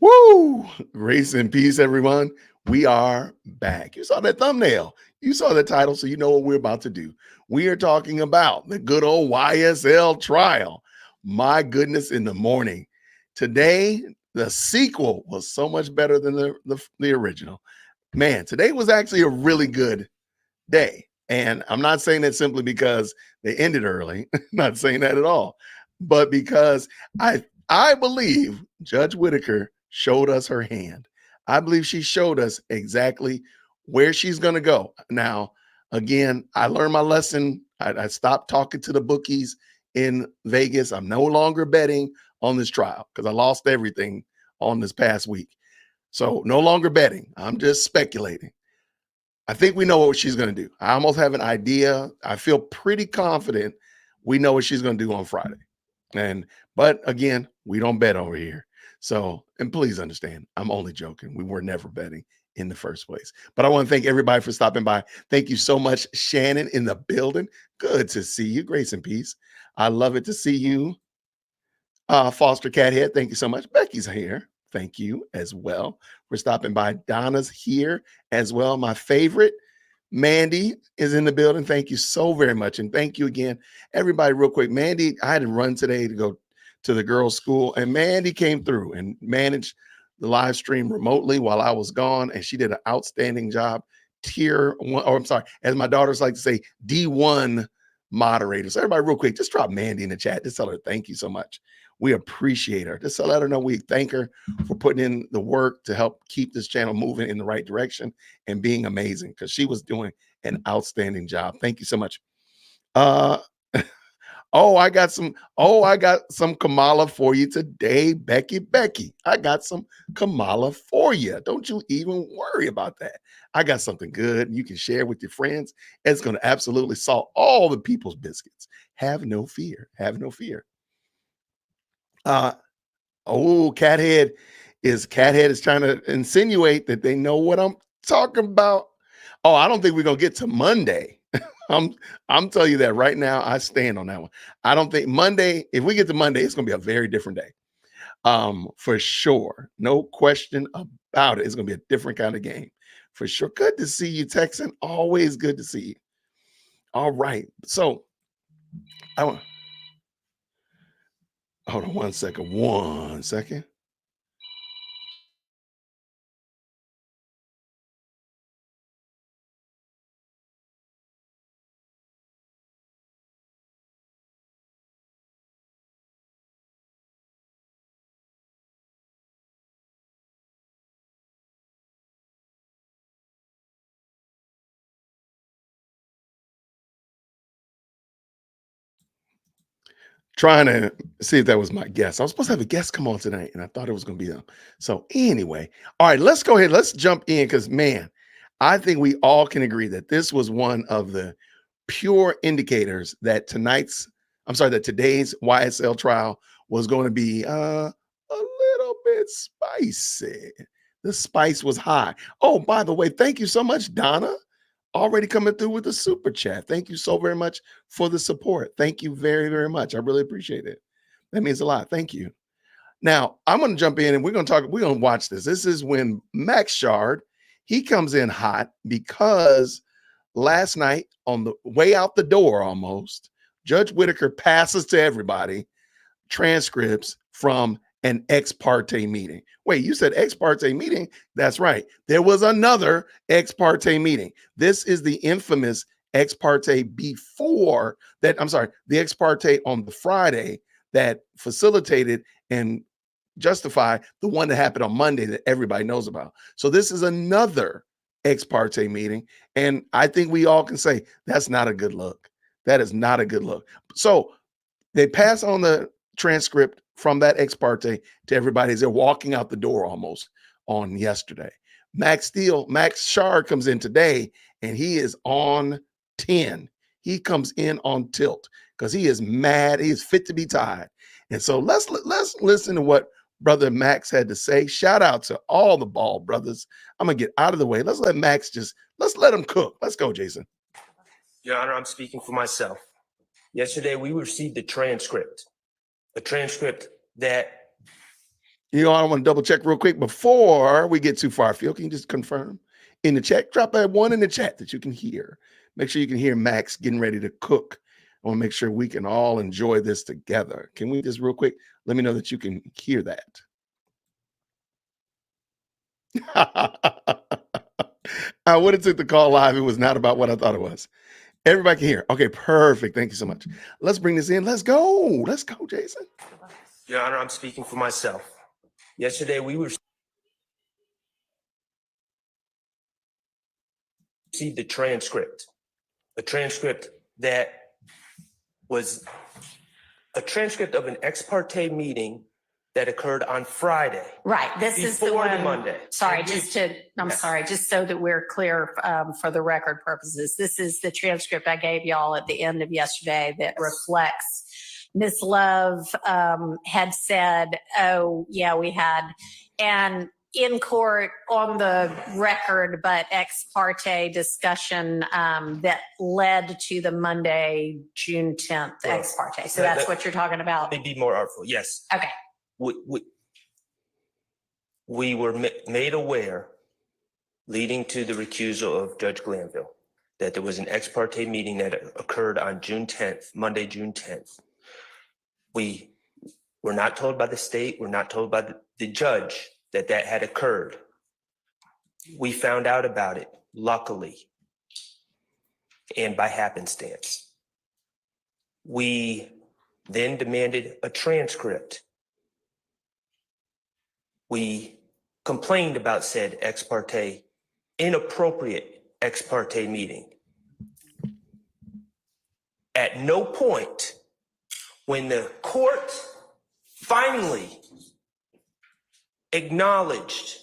Woo! Grace and peace, everyone. We are back. You saw that thumbnail. You saw the title, so you know what we're about to do. We are talking about the good old YSL trial. My goodness, in the morning. Today, the sequel was so much better than the original. Man, today was actually a really good day. And I'm not saying that simply because they ended early, not saying that at all, but because I believe Judge Whitaker showed us her hand. I believe she showed us exactly where she's going to go. Now, again, I learned my lesson. I stopped talking to the bookies in Vegas. I'm no longer betting on this trial because I lost everything on this past week. So no longer betting. I'm just speculating. I think we know what she's going to do. I almost have an idea. I feel pretty confident we know what she's going to do on Friday. But again, we don't bet over here. So, and please understand, I'm only joking. We were never betting in the first place. But I want to thank everybody for stopping by. Thank you so much, Shannon, in the building. Good to see you. Grace and peace. I love it to see you. Foster Cathead, thank you so much. Becky's here. Thank you as well for stopping by. Donna's here as well. My favorite, Mandy, is in the building. Thank you so very much. And thank you again, everybody, real quick. Mandy, I had to run today to go to the girls' school, and Mandy came through and managed the live stream remotely while I was gone, and she did an outstanding job. Tier one, or I'm sorry, as my daughters like to say, D1 moderator. So everybody, real quick, just drop Mandy in the chat. Just tell her thank you so much. We appreciate her. Just to let her know we thank her for putting in the work to help keep this channel moving in the right direction and being amazing, because she was doing an outstanding job. Thank you so much. I got some Kamala for you today, Becky. I got some Kamala for you. Don't you even worry about that. I got something good you can share with your friends. It's going to absolutely solve all the people's biscuits. Have no fear. Have no fear. Cathead is trying to insinuate that they know what I'm talking about. Oh, I don't think we're gonna get to Monday. I'm telling you that right now. I stand on that one. I don't think Monday, if we get to Monday, it's gonna be a very different day. For sure. No question about it. It's gonna be a different kind of game. For sure. Good to see you, Texan. Always good to see you. All right. So I want hold on 1 second. 1 second. Trying to see if that was my guest. I was supposed to have a guest come on tonight, and I thought it was going to be them. So anyway, all right, let's go ahead. Let's jump in because, man, I think we all can agree that this was one of the pure indicators that that today's YSL trial was going to be a little bit spicy. The spice was high. Oh, by the way, thank you so much, Donna. Already coming through with the super chat. Thank you so very much for the support. Thank you very, very much. I really appreciate it. That means a lot. Thank you. Now, I'm going to jump in and we're going to watch this. This is when Max Shard, he comes in hot because last night on the way out the door almost, Judge Whitaker passes to everybody transcripts from an ex parte meeting. Wait, you said ex parte meeting? That's right. There was another ex parte meeting. This is the infamous ex parte before that. I'm sorry, the ex parte on the Friday that facilitated and justified the one that happened on Monday that everybody knows about. So this is another ex parte meeting. And I think we all can say that's not a good look. That is not a good look. So they pass on the transcript from that ex parte to everybody as they're walking out the door almost on yesterday. Max Shard comes in today and he is on 10. He comes in on tilt because he is mad. He is fit to be tied. And so let's listen to what Brother Max had to say. Shout out to all the Ball brothers. I'm going to get out of the way. Let's let Max let's let him cook. Let's go, Jason. Your Honor, I'm speaking for myself. Yesterday, we received a transcript that You know, I want to double check real quick before we get too far afield. Can you just confirm in the chat? Drop that one in the chat that you can hear. Make sure you can hear Max getting ready to cook. I want to make sure we can all enjoy this together. Can we just real quick let me know that you can hear that? I would have took the call live. It was not about what I thought it was. Everybody can hear. Okay, perfect. Thank you so much. Let's bring this in. Let's go. Let's go, Jason. Your Honor, I'm speaking for myself. Yesterday, we received the transcript, a transcript that was a transcript of an ex parte meeting that occurred on Friday. Right. This is the before one. the Monday. Sorry, And sorry, just so that we're clear for the record purposes. This is the transcript I gave y'all at the end of yesterday that reflects Ms. Love had said, oh, yeah, we had, and in court on the record, but ex parte discussion that led to the Monday, June 10th ex parte. So that's what you're talking about? Maybe more artful, yes. Okay. We were made aware, leading to the recusal of Judge Glanville, that there was an ex parte meeting that occurred on June 10th, Monday, June 10th. We were not told by the state, we're not told by the judge that that had occurred. We found out about it, luckily, and by happenstance. We then demanded a transcript. We complained about said ex parte, inappropriate ex parte meeting. At no point, when the court finally acknowledged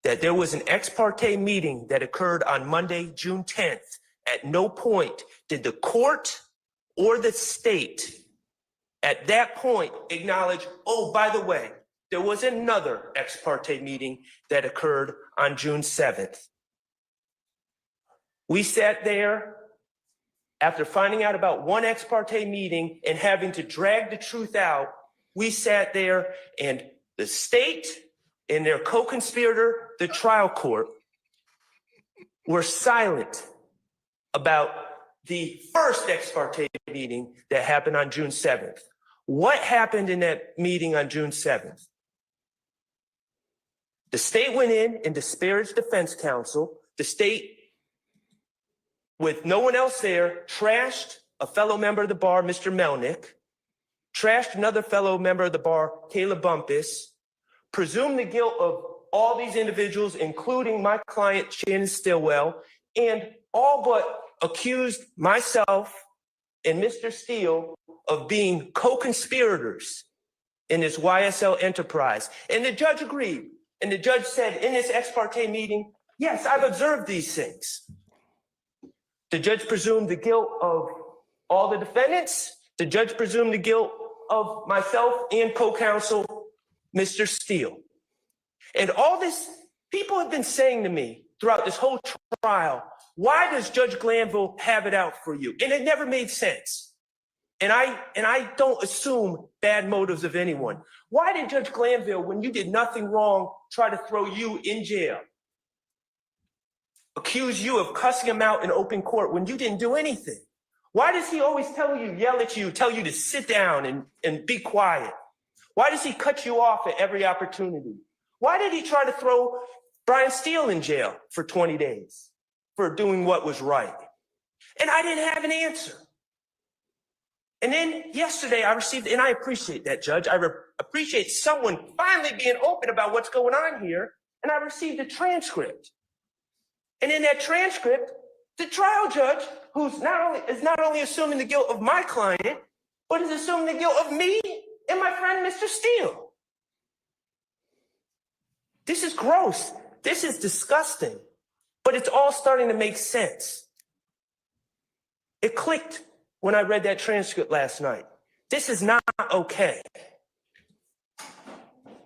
that there was an ex parte meeting that occurred on Monday, June 10th, at no point did the court or the state at that point acknowledge, oh, by the way, there was another ex parte meeting that occurred on June 7th. We sat there after finding out about one ex parte meeting and having to drag the truth out. We sat there and the state and their co-conspirator, the trial court, were silent about the first ex parte meeting that happened on June 7th. What happened in that meeting on June 7th? The state went in and disparaged defense counsel. The state, with no one else there, trashed a fellow member of the bar, Mr. Melnick, trashed another fellow member of the bar, Caleb Bumpus, presumed the guilt of all these individuals, including my client, Shannon Stillwell, and all but accused myself and Mr. Steele of being co-conspirators in this YSL enterprise. And the judge agreed. And the judge said in this ex parte meeting, yes, I've observed these things. The judge presumed the guilt of all the defendants. The judge presumed the guilt of myself and co-counsel, Mr. Steele. And all this, people have been saying to me throughout this whole trial, why does Judge Glanville have it out for you? And it never made sense. And I don't assume bad motives of anyone. Why did Judge Glanville, when you did nothing wrong, try to throw you in jail? Accuse you of cussing him out in open court when you didn't do anything? Why does he always tell you, yell at you, tell you to sit down and be quiet? Why does he cut you off at every opportunity? Why did he try to throw Brian Steele in jail for 20 days for doing what was right? And I didn't have an answer. And then yesterday I received, and I appreciate that, Judge. I appreciate someone finally being open about what's going on here. And I received a transcript. And in that transcript, the trial judge, who's not only assuming the guilt of my client, but is assuming the guilt of me and my friend, Mr. Steele. This is gross. This is disgusting. But it's all starting to make sense. It clicked when I read that transcript last night. This is not okay.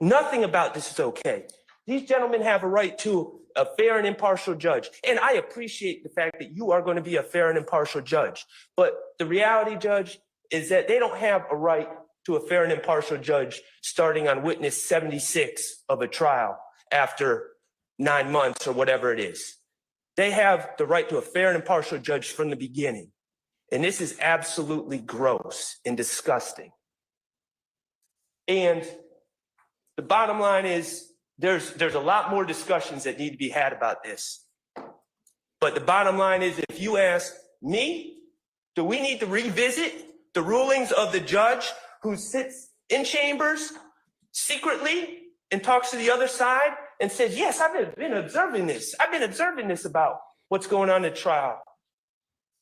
Nothing about this is okay. These gentlemen have a right to a fair and impartial judge. And I appreciate the fact that you are going to be a fair and impartial judge. But the reality, Judge, is that they don't have a right to a fair and impartial judge starting on witness 76 of a trial after 9 months or whatever it is. They have the right to a fair and impartial judge from the beginning. And this is absolutely gross and disgusting. And the bottom line is there's a lot more discussions that need to be had about this. But the bottom line is, if you ask me, do we need to revisit the rulings of the judge who sits in chambers secretly and talks to the other side and says, yes, I've been observing this. I've been observing this about what's going on in trial.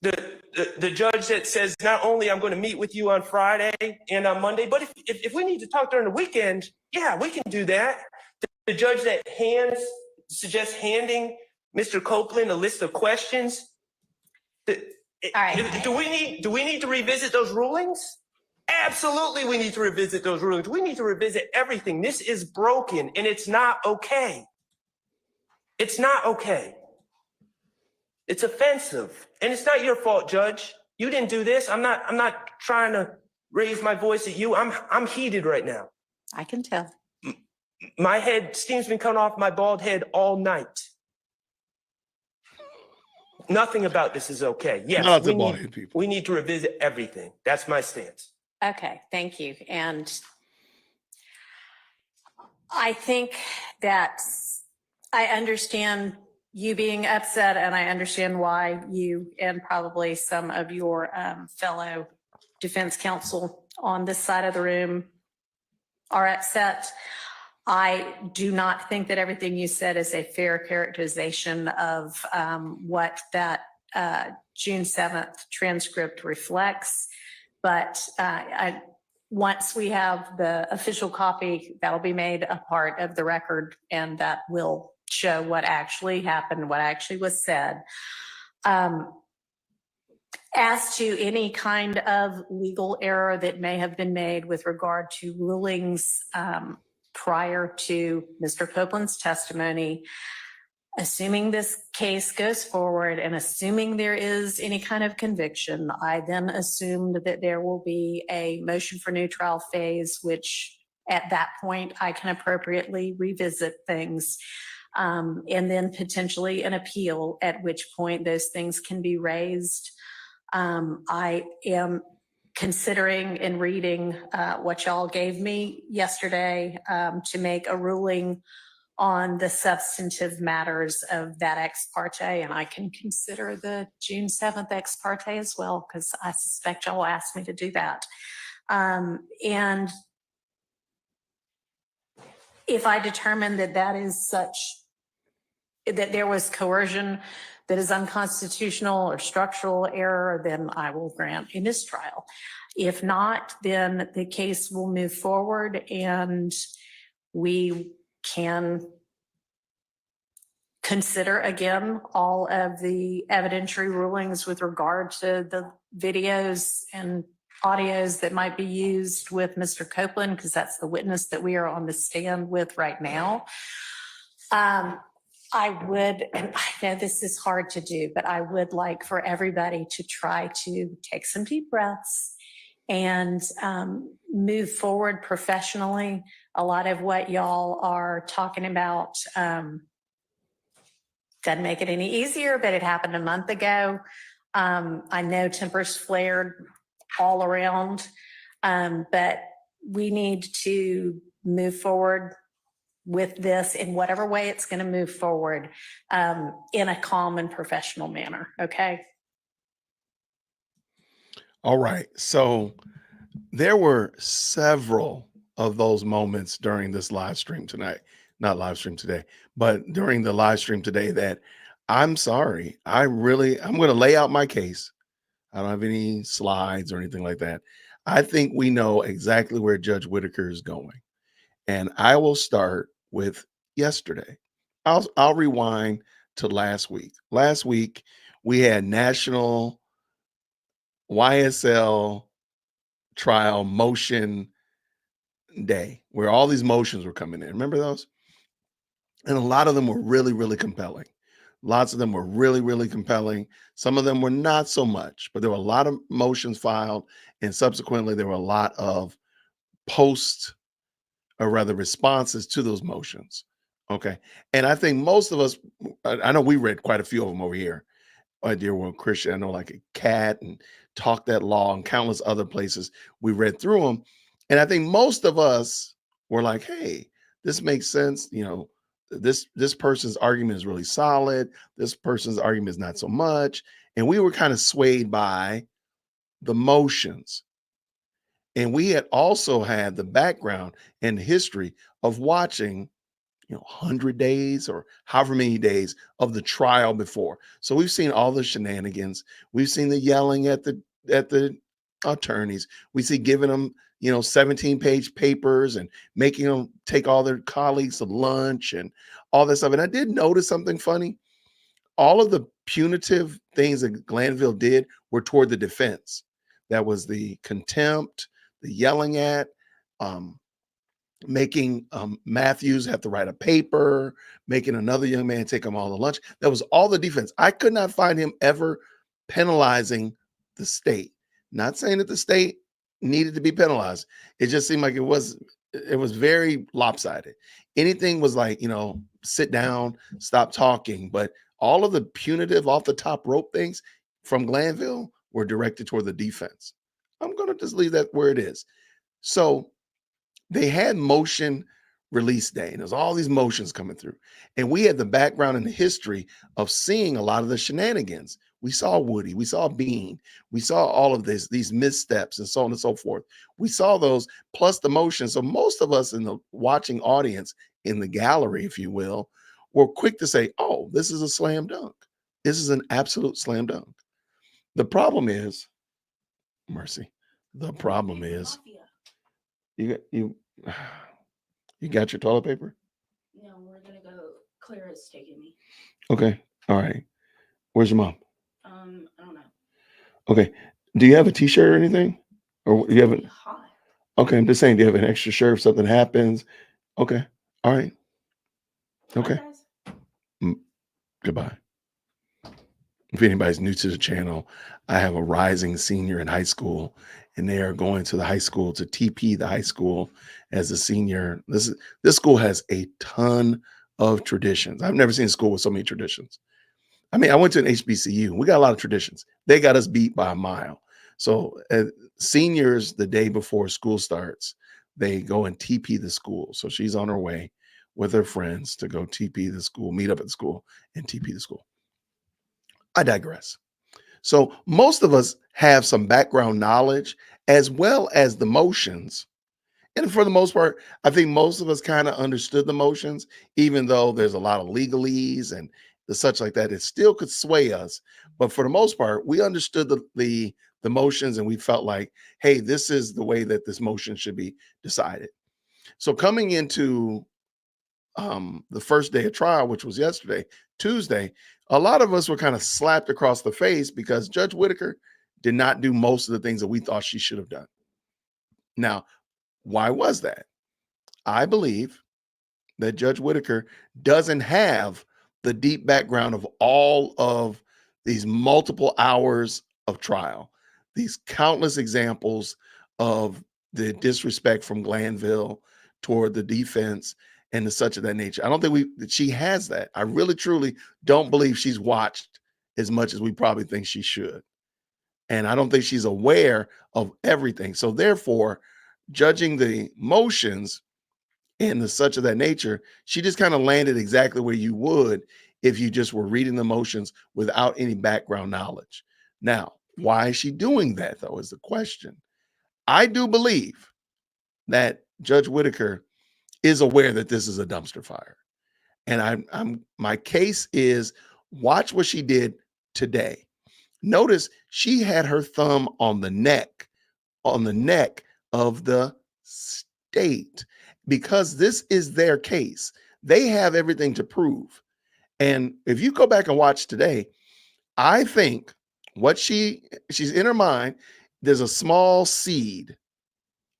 The judge that says, not only I'm going to meet with you on Friday and on Monday, but if we need to talk during the weekend, yeah, we can do that. The judge that suggests handing Mr. Copeland a list of questions. All right. Do we need to revisit those rulings? Absolutely, we need to revisit those rulings. We need to revisit everything. This is broken, and it's not okay. It's not okay. It's offensive, and it's not your fault, Judge. You didn't do this. I'm not trying to raise my voice at you. I'm heated right now. I can tell. My steam's been coming off my bald head all night. Nothing about this is okay. Yes, we need to revisit everything. That's my stance. Okay, thank you. And I think that I understand you being upset, and I understand why you and probably some of your fellow defense counsel on this side of the room are upset. I do not think that everything you said is a fair characterization of what that June 7th transcript reflects. But once we have the official copy, that'll be made a part of the record, and that will show what actually happened, what actually was said. As to any kind of legal error that may have been made with regard to rulings prior to Mr. Copeland's testimony, assuming this case goes forward and assuming there is any kind of conviction, I then assumed that there will be a motion for new trial phase, which at that point I can appropriately revisit things, and then potentially an appeal, at which point those things can be raised. I am considering and reading what y'all gave me yesterday to make a ruling on the substantive matters of that ex parte, and I can consider the June 7th ex parte as well, because I suspect y'all will ask me to do that. And if I determine that that is such, that there was coercion that is unconstitutional or structural error, then I will grant a mistrial. If not, then the case will move forward and we can consider again all of the evidentiary rulings with regard to the videos and audios that might be used with Mr. Copeland, because that's the witness that we are on the stand with right now. I would, and I know this is hard to do, but I would like for everybody to try to take some deep breaths and move forward professionally. A lot of what y'all are talking about doesn't make it any easier, but it happened a month ago. I know tempers flared all around, but we need to move forward with this in whatever way it's going to move forward in a calm and professional manner. Okay. All right. So there were several of those moments during this live stream tonight, not live stream today, but during the live stream today that I'm sorry. I'm going to lay out my case. I don't have any slides or anything like that. I think we know exactly where Judge Whitaker is going. And I will start with yesterday. I'll rewind to last week. Last week, we had National YSL Trial Motion Day, where all these motions were coming in. Remember those? And a lot of them were really, really compelling. Lots of them were really, really compelling. Some of them were not so much, but there were a lot of motions filed, and subsequently there were a lot of post, or rather responses to those motions. Okay. And I think most of us, I know we read quite a few of them over here. Dear World Christian, I know like a Cat and Talk That Law and countless other places. We read through them. And I think most of us were like, hey, this makes sense. You know, this person's argument is really solid. This person's argument is not so much. And we were kind of swayed by the motions. And we had also had the background and history of watching, 100 days or however many days of the trial before. So we've seen all the shenanigans. We've seen the yelling at the attorneys. We see giving them, 17-page papers and making them take all their colleagues to lunch and all this stuff. And I did notice something funny. All of the punitive things that Glanville did were toward the defense. That was the contempt, the yelling at, making Matthews have to write a paper, making another young man take him all to lunch. That was all the defense. I could not find him ever penalizing the state. Not saying that the state needed to be penalized. It just seemed like it was very lopsided. Anything was like, sit down, stop talking. But all of the punitive off the top rope things from Glanville were directed toward the defense. I'm going to just leave that where it is. So they had motion release day, and there's all these motions coming through. And we had the background and the history of seeing a lot of the shenanigans. We saw Woody, we saw Bean, we saw all of these missteps and so on and so forth. We saw those plus the motion. So most of us in the watching audience, in the gallery, if you will, were quick to say, oh, this is a slam dunk. This is an absolute slam dunk. The problem is, Mercy, the problem is, you got your toilet paper? No, we're gonna go. Claire is taking me. Okay. All right. Where's your mom? I don't know. Okay. Do you have a t-shirt or anything? Or It's you gonna haven't? be hot. Okay, I'm just saying, do you have an extra shirt if something happens? Okay. All right. Bye, Okay. guys. Goodbye. If anybody's new to the channel, I have a rising senior in high school, and they are going to the high school to TP the high school as a senior. This school has a ton of traditions. I've never seen a school with so many traditions. I mean, I went to an HBCU. We got a lot of traditions. They got us beat by a mile. So seniors, the day before school starts, they go and TP the school. So she's on her way with her friends to go TP the school, meet up at the school and TP the school. I digress. So most of us have some background knowledge as well as the motions. And for the most part, I think most of us kind of understood the motions, even though there's a lot of legalese and the such like that. It still could sway us. But for the most part, we understood the motions, and we felt like, hey, this is the way that this motion should be decided. So coming into the first day of trial, which was yesterday, Tuesday, a lot of us were kind of slapped across the face because Judge Whitaker did not do most of the things that we thought she should have done. Now, why was that? I believe that Judge Whitaker doesn't have the deep background of all of these multiple hours of trial, these countless examples of the disrespect from Glanville toward the defense and the such of that nature. I don't think that she has that. I really, truly don't believe she's watched as much as we probably think she should. And I don't think she's aware of everything. So therefore, judging the motions and the such of that nature, she just kind of landed exactly where you would if you just were reading the motions without any background knowledge. Now, why is she doing that, though, is the question. I do believe that Judge Whitaker is aware that this is a dumpster fire. And my case is, watch what she did today. Notice she had her thumb on the neck of the state, because this is their case. They have everything to prove. And if you go back and watch today, I think what she's in her mind, there's a small seed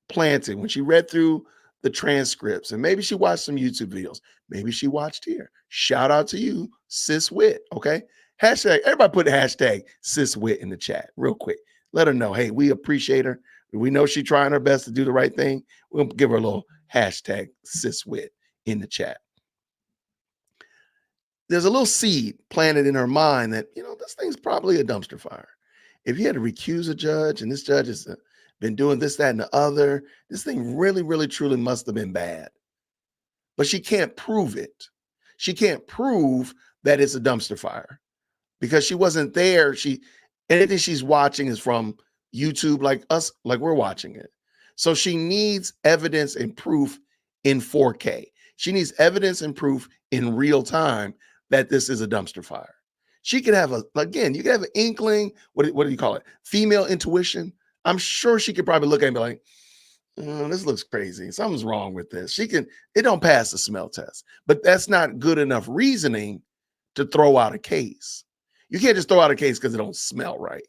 planted when she read through the transcripts, and maybe she watched some YouTube videos. Maybe she watched here. Shout out to you, Sis Wit. Okay. Hashtag, everybody put the hashtag Sis Wit in the chat real quick. Let her know, hey, we appreciate her. We know she's trying her best to do the right thing. We'll give her a little hashtag #siswit in the chat. There's a little seed planted in her mind that, this thing's probably a dumpster fire. If you had to recuse a judge and this judge has been doing this, that, and the other, this thing really, really, truly must have been bad. But she can't prove it. She can't prove that it's a dumpster fire because she wasn't there. Anything she's watching is from YouTube, like us, like we're watching it. So she needs evidence and proof in 4K. She needs evidence and proof in real time that this is a dumpster fire. She could have you could have an inkling. What do you call it? Female intuition. I'm sure she could probably look at it and be like, this looks crazy. Something's wrong with this. It don't pass the smell test, but that's not good enough reasoning to throw out a case. You can't just throw out a case because it don't smell right.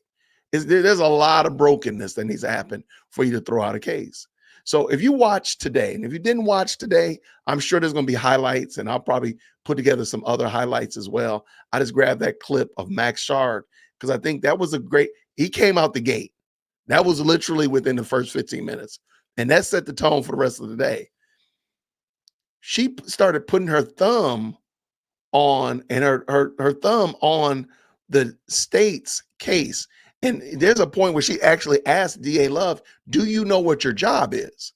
There's a lot of brokenness that needs to happen for you to throw out a case. So if you watch today, and if you didn't watch today, I'm sure there's going to be highlights, and I'll probably put together some other highlights as well. I just grabbed that clip of Max Shard because I think that was he came out the gate. That was literally within the first 15 minutes. And that set the tone for the rest of the day. She started putting her thumb on her thumb on the state's case. And there's a point where she actually asked DA Love, do you know what your job is?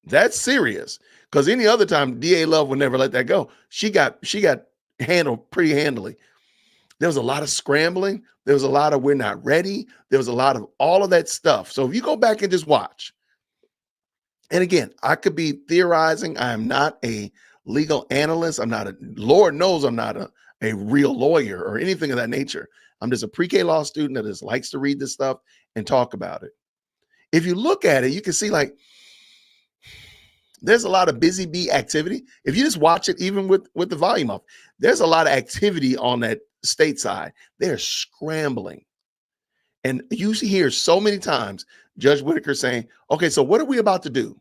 That's serious. Because any other time, DA Love would never let that go. She got handled pretty handily. There was a lot of scrambling. There was a lot of we're not ready. There was a lot of all of that stuff. So if you go back and just watch, and again, I could be theorizing. I am not a legal analyst. Lord knows I'm not a real lawyer or anything of that nature. I'm just a pre-K law student that just likes to read this stuff and talk about it. If you look at it, you can see there's a lot of busy bee activity. If you just watch it, even with the volume up, there's a lot of activity on that state side. They're scrambling. And you hear so many times Judge Whitaker saying, okay, so what are we about to do?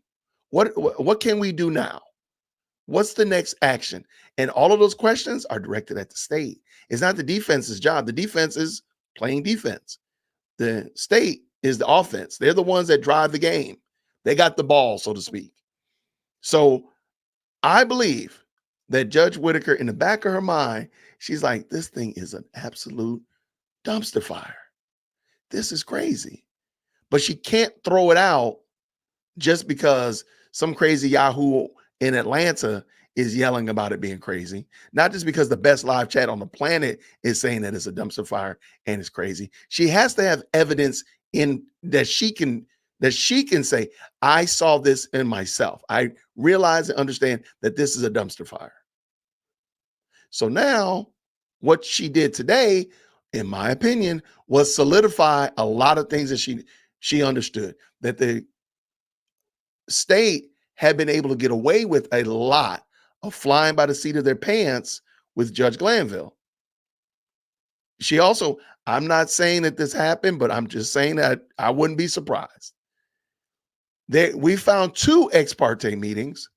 What can we do now? What's the next action? And all of those questions are directed at the state. It's not the defense's job. The defense is playing defense. The state is the offense. They're the ones that drive the game. They got the ball, so to speak. So I believe that Judge Whitaker, in the back of her mind, she's like, this thing is an absolute dumpster fire. This is crazy. But she can't throw it out just because some crazy Yahoo in Atlanta is yelling about it being crazy. Not just because the best live chat on the planet is saying that it's a dumpster fire and it's crazy. She has to have evidence in that she can say, I saw this in myself. I realize and understand that this is a dumpster fire. So now what she did today, in my opinion, was solidify a lot of things that she understood, that the state had been able to get away with a lot of flying by the seat of their pants with Judge Glanville. She also, I'm not saying that this happened, but I'm just saying that I wouldn't be surprised. We found 2 ex parte meetings.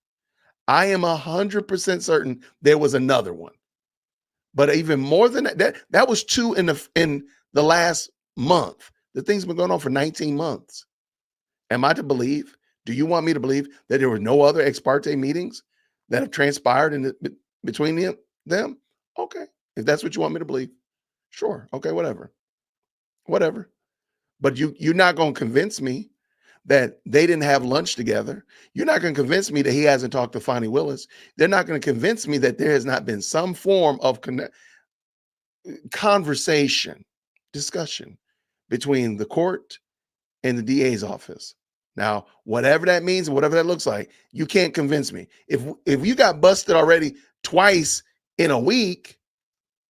I am 100% certain there was another one. But even more than that was 2 in the last month. The thing's been going on for 19 months. Am I to believe? Do you want me to believe that there were no other ex parte meetings that have transpired between them? Okay. If that's what you want me to believe, sure. Okay, whatever. But you're not going to convince me that they didn't have lunch together. You're not going to convince me that he hasn't talked to Fonnie Willis. They're not going to convince me that there has not been some form of conversation, discussion between the court and the DA's office. Now, whatever that means, whatever that looks like, you can't convince me. If you got busted already twice in a week,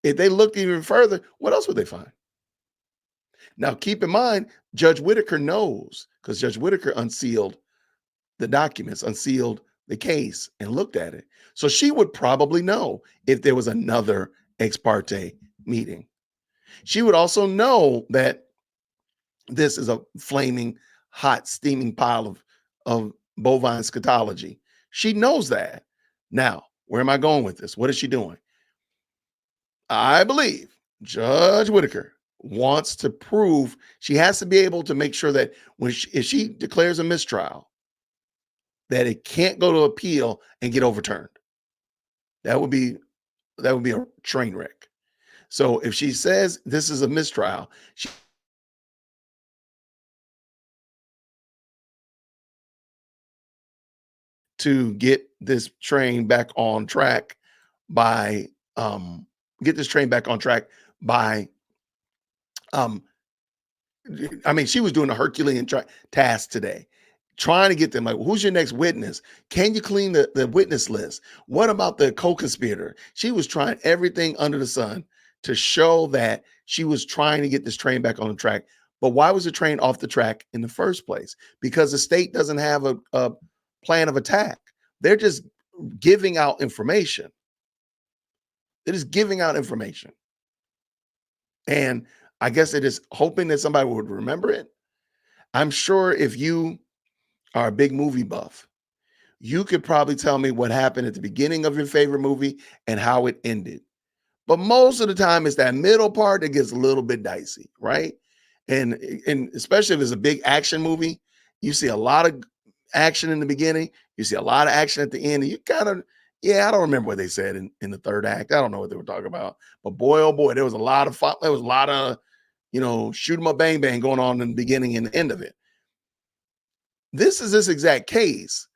if they looked even further, what else would they find? Now, keep in mind, Judge Whitaker knows, because Judge Whitaker unsealed the documents, unsealed the case, and looked at it. So she would probably know if there was another ex parte meeting. She would also know that this is a flaming, hot, steaming pile of bovine scatology. She knows that. Now, where am I going with this? What is she doing? I believe Judge Whitaker wants to prove, she has to be able to make sure that if she declares a mistrial, that it can't go to appeal and get overturned. That would be a train wreck. So if she says this is a mistrial, she to get this train back on track by get this train back on track by um I mean, she was doing a Herculean task today, trying to get them like, who's your next witness? Can you clean the witness list? What about the co-conspirator? She was trying everything under the sun to show that she was trying to get this train back on the track. But why was the train off the track in the first place? Because the state doesn't have a plan of attack. They're just giving out information. They're just giving out information. And I guess they're just hoping that somebody would remember it. I'm sure if you are a big movie buff, you could probably tell me what happened at the beginning of your favorite movie and how it ended. But most of the time, it's that middle part that gets a little bit dicey, right? And especially if it's a big action movie, you see a lot of action in the beginning, you see a lot of action at the end, and you kind of, yeah, I don't remember what they said in the third act. I don't know what they were talking about. But boy, oh boy, there was a lot of fun. There was a lot of, shoot 'em up, bang, bang going on in the beginning and the end of it. This is this exact case.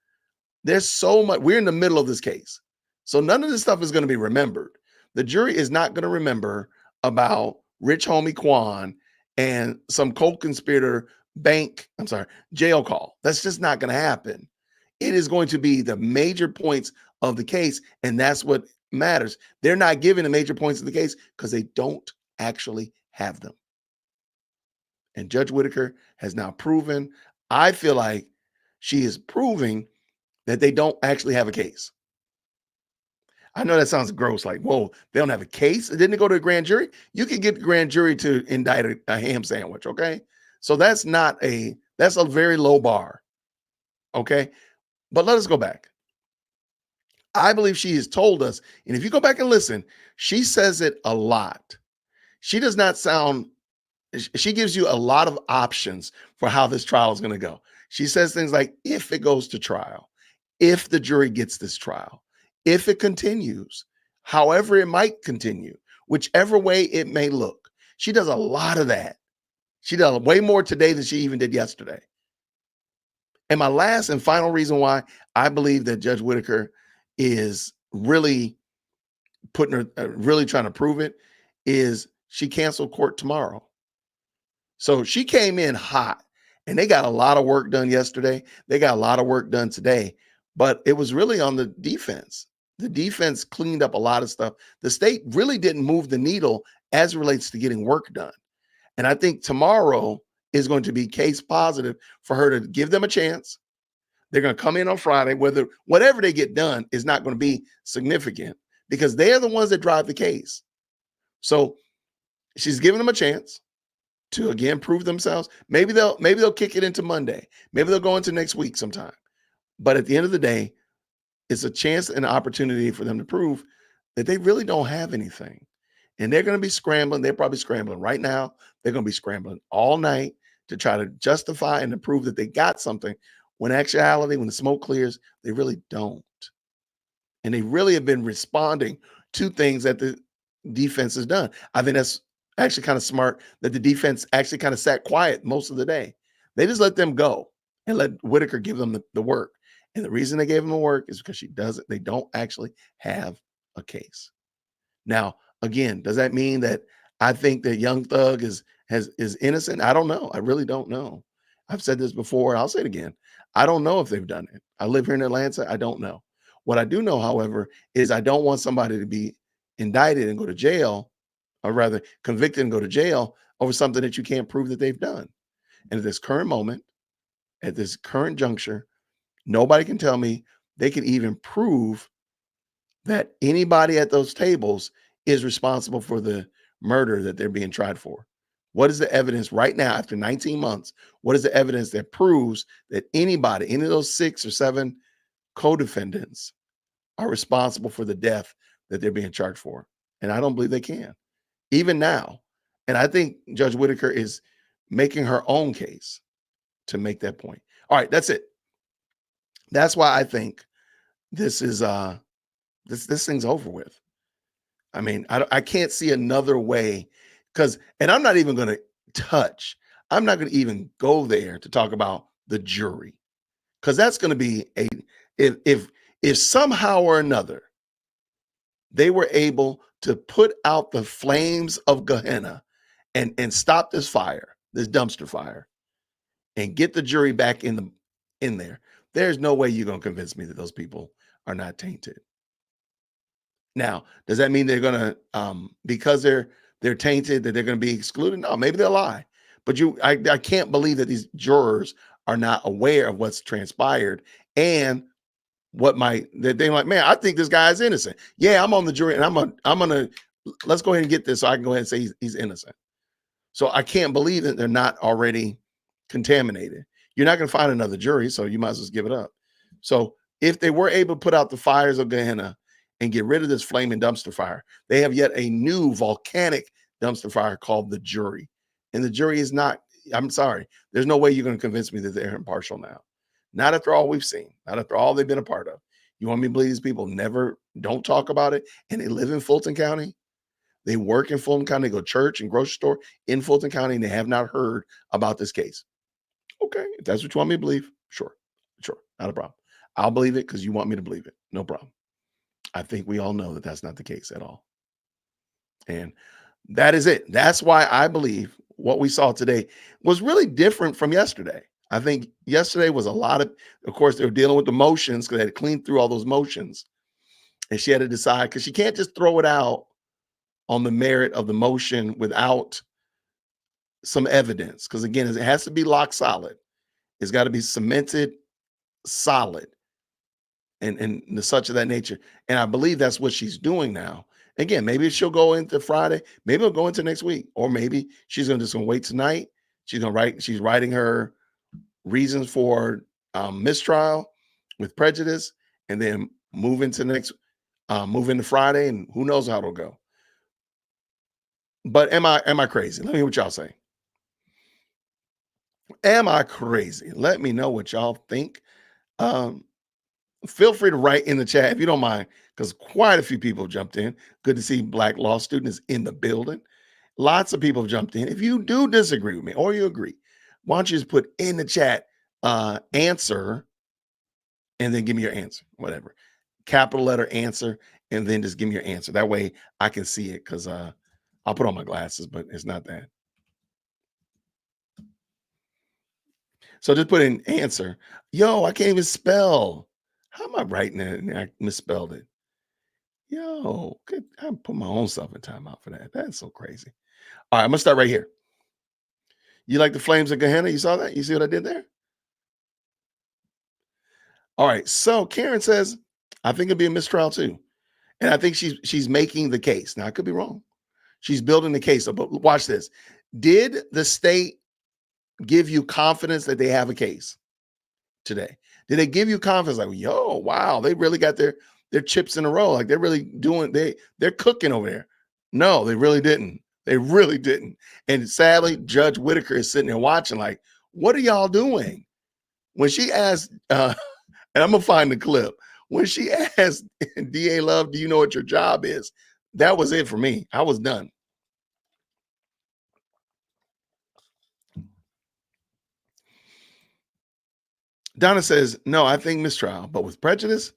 There's so much, we're in the middle of this case. So none of this stuff is going to be remembered. The jury is not going to remember about Rich Homie Quan and some co-conspirator jail call. That's just not going to happen. It is going to be the major points of the case, and that's what matters. They're not giving the major points of the case because they don't actually have them. And Judge Whitaker has now proven, I feel like she is proving that they don't actually have a case. I know that sounds gross, like, whoa, they don't have a case? Didn't it go to a grand jury? You can get the grand jury to indict a ham sandwich, okay? So that's a very low bar, okay? But let us go back. I believe she has told us, and if you go back and listen, she says it a lot. She does not sound, she gives you a lot of options for how this trial is going to go. She says things like, if it goes to trial, if the jury gets this trial, if it continues, however it might continue, whichever way it may look. She does a lot of that. She does way more today than she even did yesterday. And my last and final reason why I believe that Judge Whitaker is really really trying to prove it is she canceled court tomorrow. So she came in hot, and they got a lot of work done yesterday. They got a lot of work done today, but it was really on the defense. The defense cleaned up a lot of stuff. The state really didn't move the needle as it relates to getting work done. And I think tomorrow is going to be case positive for her to give them a chance. They're going to come in on Friday, whatever they get done is not going to be significant because they're the ones that drive the case. So she's giving them a chance to again prove themselves. Maybe they'll kick it into Monday. Maybe they'll go into next week sometime. But at the end of the day, it's a chance and an opportunity for them to prove that they really don't have anything. And they're going to be scrambling. They're probably scrambling right now. They're going to be scrambling all night to try to justify and to prove that they got something. When actuality, when the smoke clears, they really don't. And they really have been responding to things that the defense has done. I think that's actually kind of smart that the defense actually kind of sat quiet most of the day. They just let them go and let Whitaker give them the work. And the reason they gave him the work is because they don't actually have a case. Now, again, does that mean that I think that Young Thug is innocent? I don't know. I really don't know. I've said this before. I'll say it again. I don't know if they've done it. I live here in Atlanta. I don't know. What I do know, however, is I don't want somebody to be indicted and go to jail, or rather convicted and go to jail over something that you can't prove that they've done. And at this current moment, at this current juncture, nobody can tell me they can even prove that anybody at those tables is responsible for the murder that they're being tried for. What is the evidence right now after 19 months? What is the evidence that proves that any of those 6 or 7 co-defendants are responsible for the death that they're being charged for? And I don't believe they can. Even now, And I think Judge Whitaker is making her own case to make that point. All right, that's it. That's why I think this is this thing's over with. I mean, I can't see another way and I'm not even going to I'm not going to even go there to talk about the jury, because that's going to be if somehow or another they were able to put out the flames of Gehenna and stop this fire, this dumpster fire, and get the jury back in there. There's no way you're going to convince me that those people are not tainted. Now, does that mean they're going to because they're tainted, that they're going to be excluded? No, maybe they'll lie. But I can't believe that these jurors are not aware of what's transpired and they're like, man, I think this guy is innocent. Yeah, I'm on the jury, and I'm gonna let's go ahead and get this so I can go ahead and say he's innocent. So I can't believe that they're not already contaminated. You're not going to find another jury, so you might as well give it up. So if they were able to put out the fires of Gehenna and get rid of this flaming dumpster fire, they have yet a new volcanic dumpster fire called the jury. And the jury is not, I'm sorry, there's no way you're going to convince me that they're impartial now. Not after all we've seen, not after all they've been a part of. You want me to believe these people don't talk about it, and they live in Fulton County? They work in Fulton County, they go to church and grocery store in Fulton County, and they have not heard about this case. Okay, if that's what you want me to believe, sure, not a problem. I'll believe it because you want me to believe it. No problem. I think we all know that that's not the case at all. And that is it. That's why I believe what we saw today was really different from yesterday. I think yesterday was of course, they were dealing with the motions because they had to clean through all those motions. And she had to decide, because she can't just throw it out on the merit of the motion without some evidence. Because again, it has to be lock solid. It's got to be cemented solid and such of that nature. And I believe that's what she's doing now. Again, maybe she'll go into Friday, maybe it'll go into next week, or maybe she's just gonna wait tonight. She's writing her reasons for mistrial with prejudice, and then move into Friday, and who knows how it'll go. But am I crazy? Let me hear what y'all say. Am I crazy? Let me know what y'all think. Feel free to write in the chat if you don't mind, because quite a few people jumped in. Good to see Black law students in the building. Lots of people have jumped in. If you do disagree with me or you agree, why don't you just put in the chat answer and then give me your answer, whatever. Capital letter answer, and then just give me your answer. That way I can see it, because I'll put on my glasses, but it's not that. So just put in answer. Yo, I can't even spell. How am I writing it and I misspelled it? Yo, I put my own self in timeout for that. That's so crazy. All right, I'm gonna start right here. You like the flames of Gehenna? You saw that? You see what I did there? All right. So Karen says, I think it'd be a mistrial too. And I think she's making the case. Now I could be wrong. She's building the case. But watch this. Did the state give you confidence that they have a case today? Did they give you confidence like, yo, wow, they really got their chips in a row? Like they're really they're cooking over there. No, they really didn't. They really didn't. And sadly, Judge Whitaker is sitting there watching like, what are y'all doing? When she asked, and I'm gonna find the clip. When she asked DA Love, do you know what your job is? That was it for me. I was done. Donna says, no, I think mistrial, but with prejudice.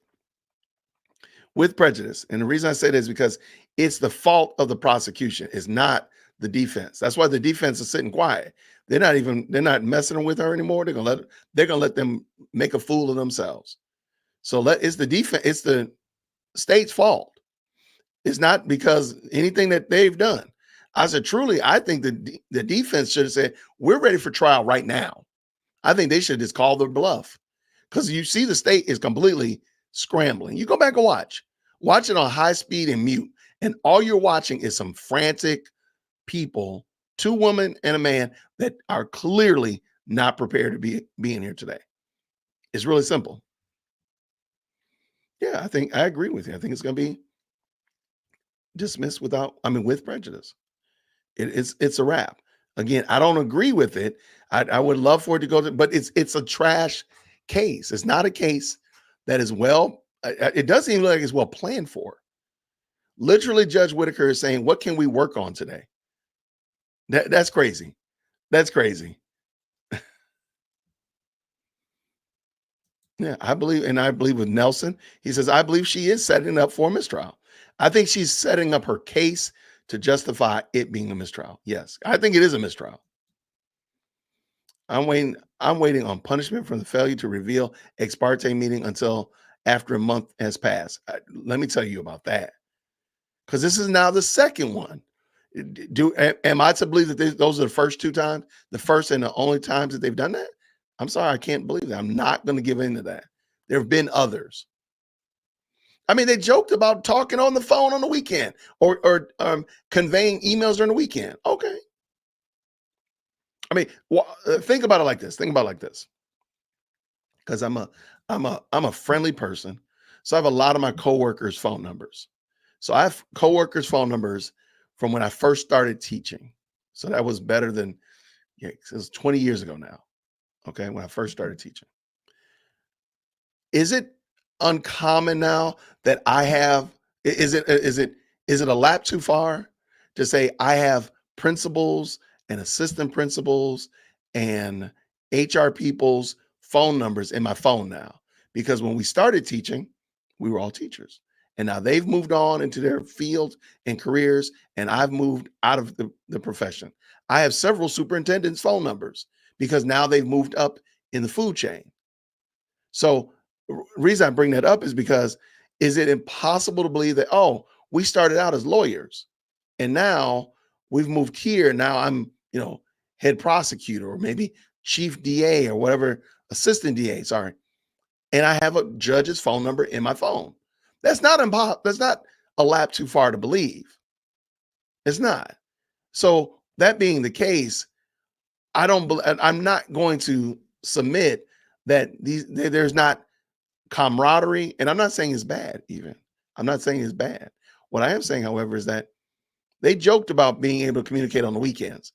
With prejudice. And the reason I say that is because it's the fault of the prosecution. It's not the defense. That's why the defense is sitting quiet. They're not messing with her anymore. They're gonna let them make a fool of themselves. So it's the defense, it's the state's fault. It's not because anything that they've done. I said, truly, I think the defense should have said, we're ready for trial right now. I think they should just call their bluff, because you see the state is completely scrambling. You go back and watch it on high speed and mute, and all you're watching is some frantic people, 2 women and a man, that are clearly not prepared to be in here today. It's really simple. Yeah, I agree with you. I think it's going to be dismissed with prejudice. It's a wrap. Again, I don't agree with it. I would love for it to go to, but it's a trash case. It's not a case that is well. It doesn't even look like it's well planned for. Literally, Judge Whitaker is saying, "What can we work on today?" That's crazy. That's crazy. Yeah, I believe with Nelson, he says, I believe she is setting up for a mistrial. I think she's setting up her case to justify it being a mistrial. Yes, I think it is a mistrial. I'm waiting on punishment from the failure to reveal ex parte meeting until after a month has passed. Let me tell you about that. Because this is now the second one. Am I to believe that those are the first two times, the first and the only times that they've done that? I'm sorry, I can't believe that. I'm not going to give in to that. There have been others. I mean, they joked about talking on the phone on the weekend or conveying emails during the weekend. Okay. I mean, think about it like this. Think about it like this. Because I'm a friendly person, so I have a lot of my coworkers' phone numbers. So I have coworkers' phone numbers from when I first started teaching. So that was better than, yeah, it was 20 years ago now. Okay, when I first started teaching. Is it uncommon now that I have? Is it a lap too far to say I have principals and assistant principals and HR people's phone numbers in my phone now? Because when we started teaching, we were all teachers. And now they've moved on into their fields and careers, and I've moved out of the profession. I have several superintendents' phone numbers because now they've moved up in the food chain. So reason I bring that up is because is it impossible to believe that, oh, we started out as lawyers and now we've moved here. Now I'm, head prosecutor or maybe chief DA or whatever, assistant DA, sorry. And I have a judge's phone number in my phone. That's not impossible. That's not a lap too far to believe. It's not. So that being the case, I'm not going to submit that there's not camaraderie, and I'm not saying it's bad even. I'm not saying it's bad. What I am saying, however, is that they joked about being able to communicate on the weekends.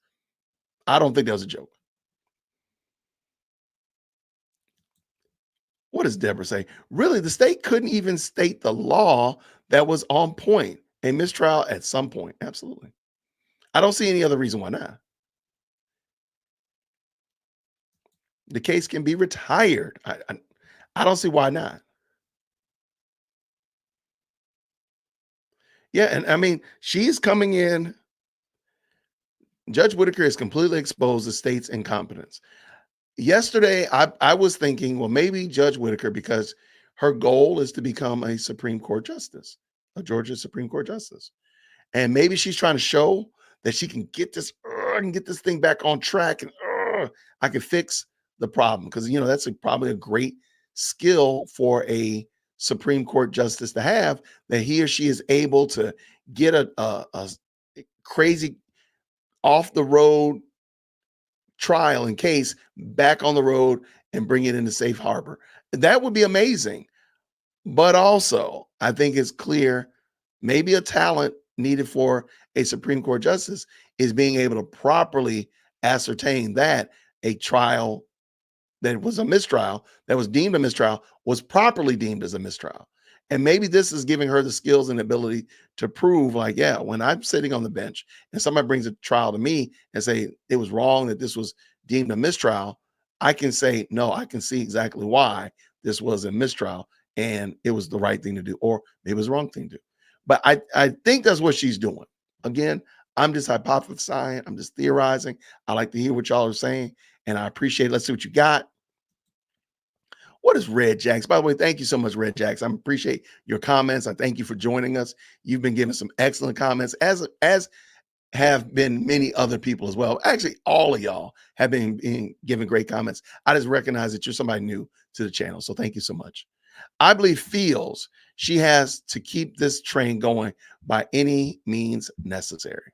I don't think that was a joke. What does Deborah say? Really, the state couldn't even state the law that was on point. A mistrial at some point. Absolutely. I don't see any other reason why not. The case can be retired. I don't see why not. Yeah, and I mean, she's coming in. Judge Whitaker has completely exposed the state's incompetence. Yesterday, I was thinking, well, maybe Judge Whitaker, because her goal is to become a Supreme Court justice, a Georgia Supreme Court justice. And maybe she's trying to show that she can get this, thing back on track, and I can fix the problem. Because, that's probably a great skill for a Supreme Court justice to have, that he or she is able to get a crazy off the road trial and case back on the road and bring it into safe harbor. That would be amazing. But also, I think it's clear maybe a talent needed for a Supreme Court justice is being able to properly ascertain that a trial that was a mistrial, that was deemed a mistrial, was properly deemed as a mistrial. And maybe this is giving her the skills and ability to prove, like, yeah, when I'm sitting on the bench and somebody brings a trial to me and say it was wrong that this was deemed a mistrial, I can say, no, I can see exactly why this was a mistrial and it was the right thing to do, or maybe it was the wrong thing to do. But I think that's what she's doing. Again, I'm just hypothesizing. I'm just theorizing. I like to hear what y'all are saying, and I appreciate it. Let's see what you got. What is Red Jacks? By the way, thank you so much, Red Jacks. I appreciate your comments. I thank you for joining us. You've been giving some excellent comments, as have been many other people as well. Actually, all of y'all have been giving great comments. I just recognize that you're somebody new to the channel, so thank you so much. I believe feels she has to keep this train going by any means necessary.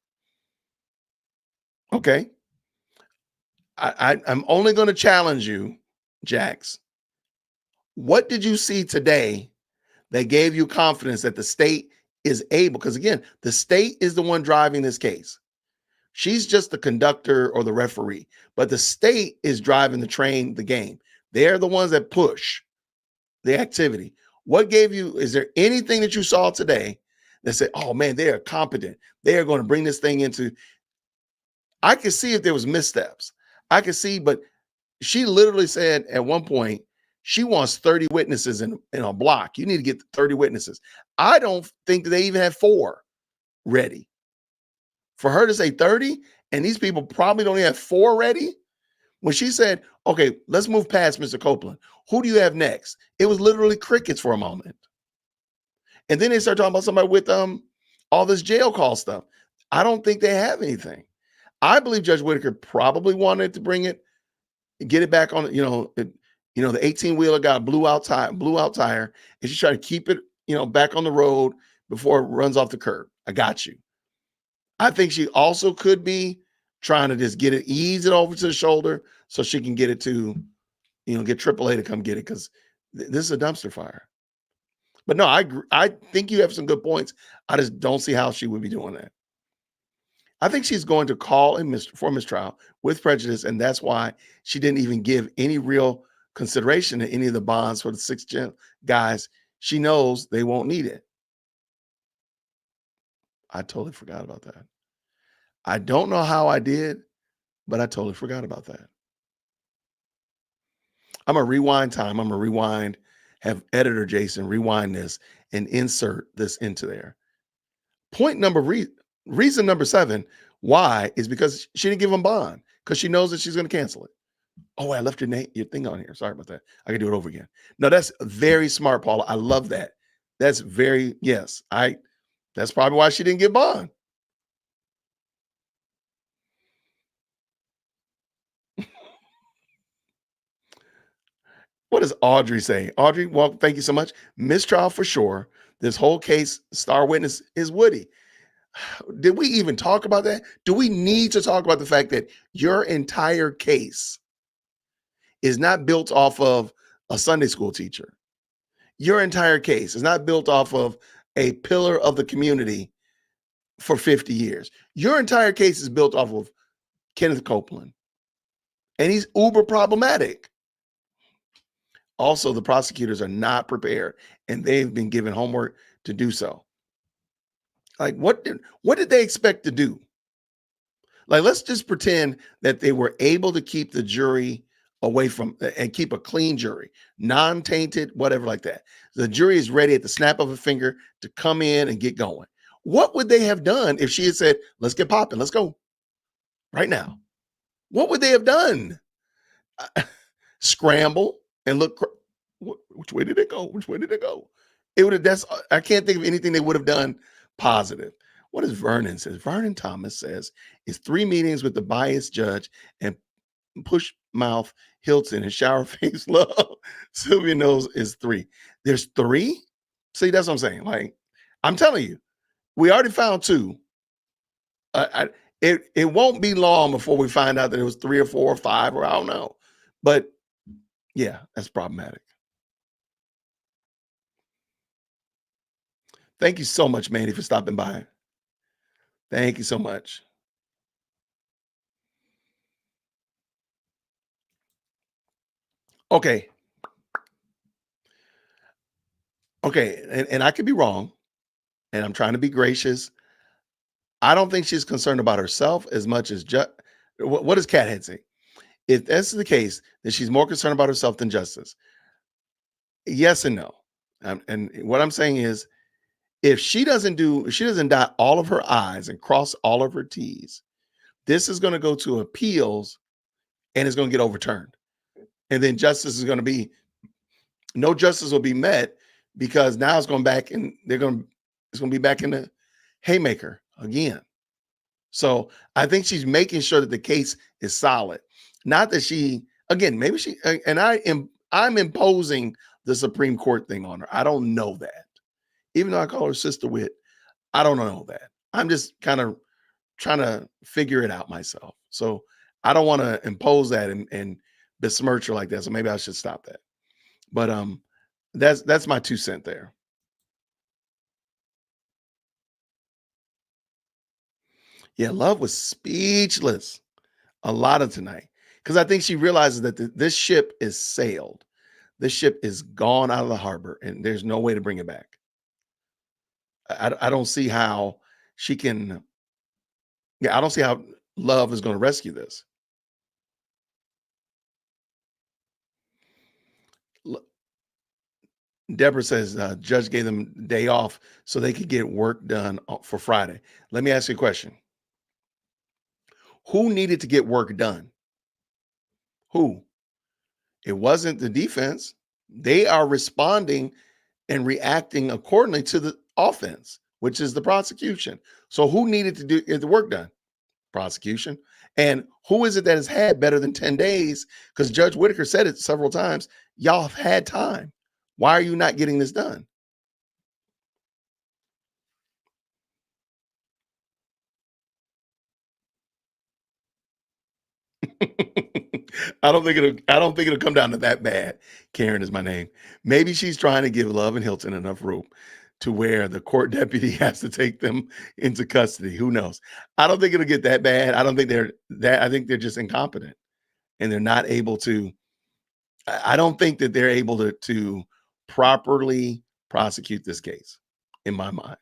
Okay. I'm only going to challenge you, Jax. What did you see today that gave you confidence that the state is able? Because again, the state is the one driving this case. She's just the conductor or the referee, but the state is driving the train, the game. They're the ones that push the activity. What gave you, is there anything that you saw today that said, oh man, they are competent. They are going to bring this thing into, I could see if there was missteps. I could see, but she literally said at one point, she wants 30 witnesses in a block. You need to get 30 witnesses. I don't think they even have 4 ready. For her to say 30, and these people probably don't even have 4 ready. When she said, okay, let's move past Mr. Copeland. Who do you have next? It was literally crickets for a moment. And then they start talking about somebody with all this jail call stuff. I don't think they have anything. I believe Judge Whitaker probably wanted to bring it, get it back on, the 18-wheeler got a blew out tire, and she tried to keep it, back on the road before it runs off the curb. I got you. I think she also could be trying to just ease it over to the shoulder so she can get it to, get AAA to come get it, because this is a dumpster fire. But no, I think you have some good points. I just don't see how she would be doing that. I think she's going to call for mistrial with prejudice, and that's why she didn't even give any real consideration to any of the bonds for the 6 guys. She knows they won't need it. I totally forgot about that. I don't know how I did, but I totally forgot about that. I'm going to rewind time. I'm going to rewind, have editor Jason rewind this and insert this into there. Reason number 7, why, is because she didn't give him bond, because she knows that she's going to cancel it. Oh, I left your thing on here. Sorry about that. I can do it over again. No, that's very smart, Paula. I love that. That's that's probably why she didn't give bond. What does Audrey say? Audrey, well, thank you so much. Mistrial for sure. This whole case, star witness is Woody. Did we even talk about that? Do we need to talk about the fact that your entire case is not built off of a Sunday school teacher? Your entire case is not built off of a pillar of the community for 50 years. Your entire case is built off of Kenneth Copeland, and he's uber problematic. Also, the prosecutors are not prepared, and they've been given homework to do so. Like, what did they expect to do? Like, let's just pretend that they were able to keep the jury away from, and keep a clean jury, non-tainted, whatever like that. The jury is ready at the snap of a finger to come in and get going. What would they have done if she had said, let's get popping, let's go right now? What would they have done? Scramble and look, which way did it go? Which way did it go? I can't think of anything they would have done positive. What does Vernon says? Vernon Thomas says it's 3 meetings with the biased judge and push mouth Hilton and shower face love. Sylvia knows is 3. There's 3. See, that's what I'm saying. Like, I'm telling you, we already found 2. It won't be long before we find out that it was 3 or 4 or 5, or I don't know. But yeah, that's problematic. Thank you so much, Mandy, for stopping by. Thank you so much. Okay. And I could be wrong, and I'm trying to be gracious. I don't think she's concerned about herself as much as what does Cathead say? If that's the case, then she's more concerned about herself than justice. Yes and no. And what I'm saying is, if she doesn't dot all of her I's and cross all of her T's, this is going to go to appeals and it's going to get overturned. And then no justice will be met, because now it's going back and it's going to be back in the haymaker again. So I think she's making sure that the case is solid. Not that I'm imposing the Supreme Court thing on her. I don't know that. Even though I call her Sister Wit, I don't know that. I'm just kind of trying to figure it out myself. So I don't want to impose that and besmirch her like that. So maybe I should stop that. But that's my 2 cents there. Yeah, Love was speechless a lot of tonight because I think she realizes that this ship is sailed. This ship is gone out of the harbor and there's no way to bring it back. I don't see how she can. Yeah, I don't see how Love is going to rescue this. L- Deborah says judge gave them day off so they could get work done for Friday. Let me ask you a question. Who needed to get work done? Who? It wasn't the defense. They are responding and reacting accordingly to the offense, which is the prosecution. So who needed to get the work done? Prosecution. And who is it that has had better than 10 days? Because Judge Whitaker said it several times. Y'all have had time. Why are you not getting this done? I don't think it'll come down to that bad. Karen is my name. Maybe she's trying to give Love and Hilton enough rope to where the court deputy has to take them into custody. Who knows? I don't think it'll get that bad. I don't think they're that. I think they're just incompetent and they're not able to. I don't think that they're able to properly prosecute this case, in my mind.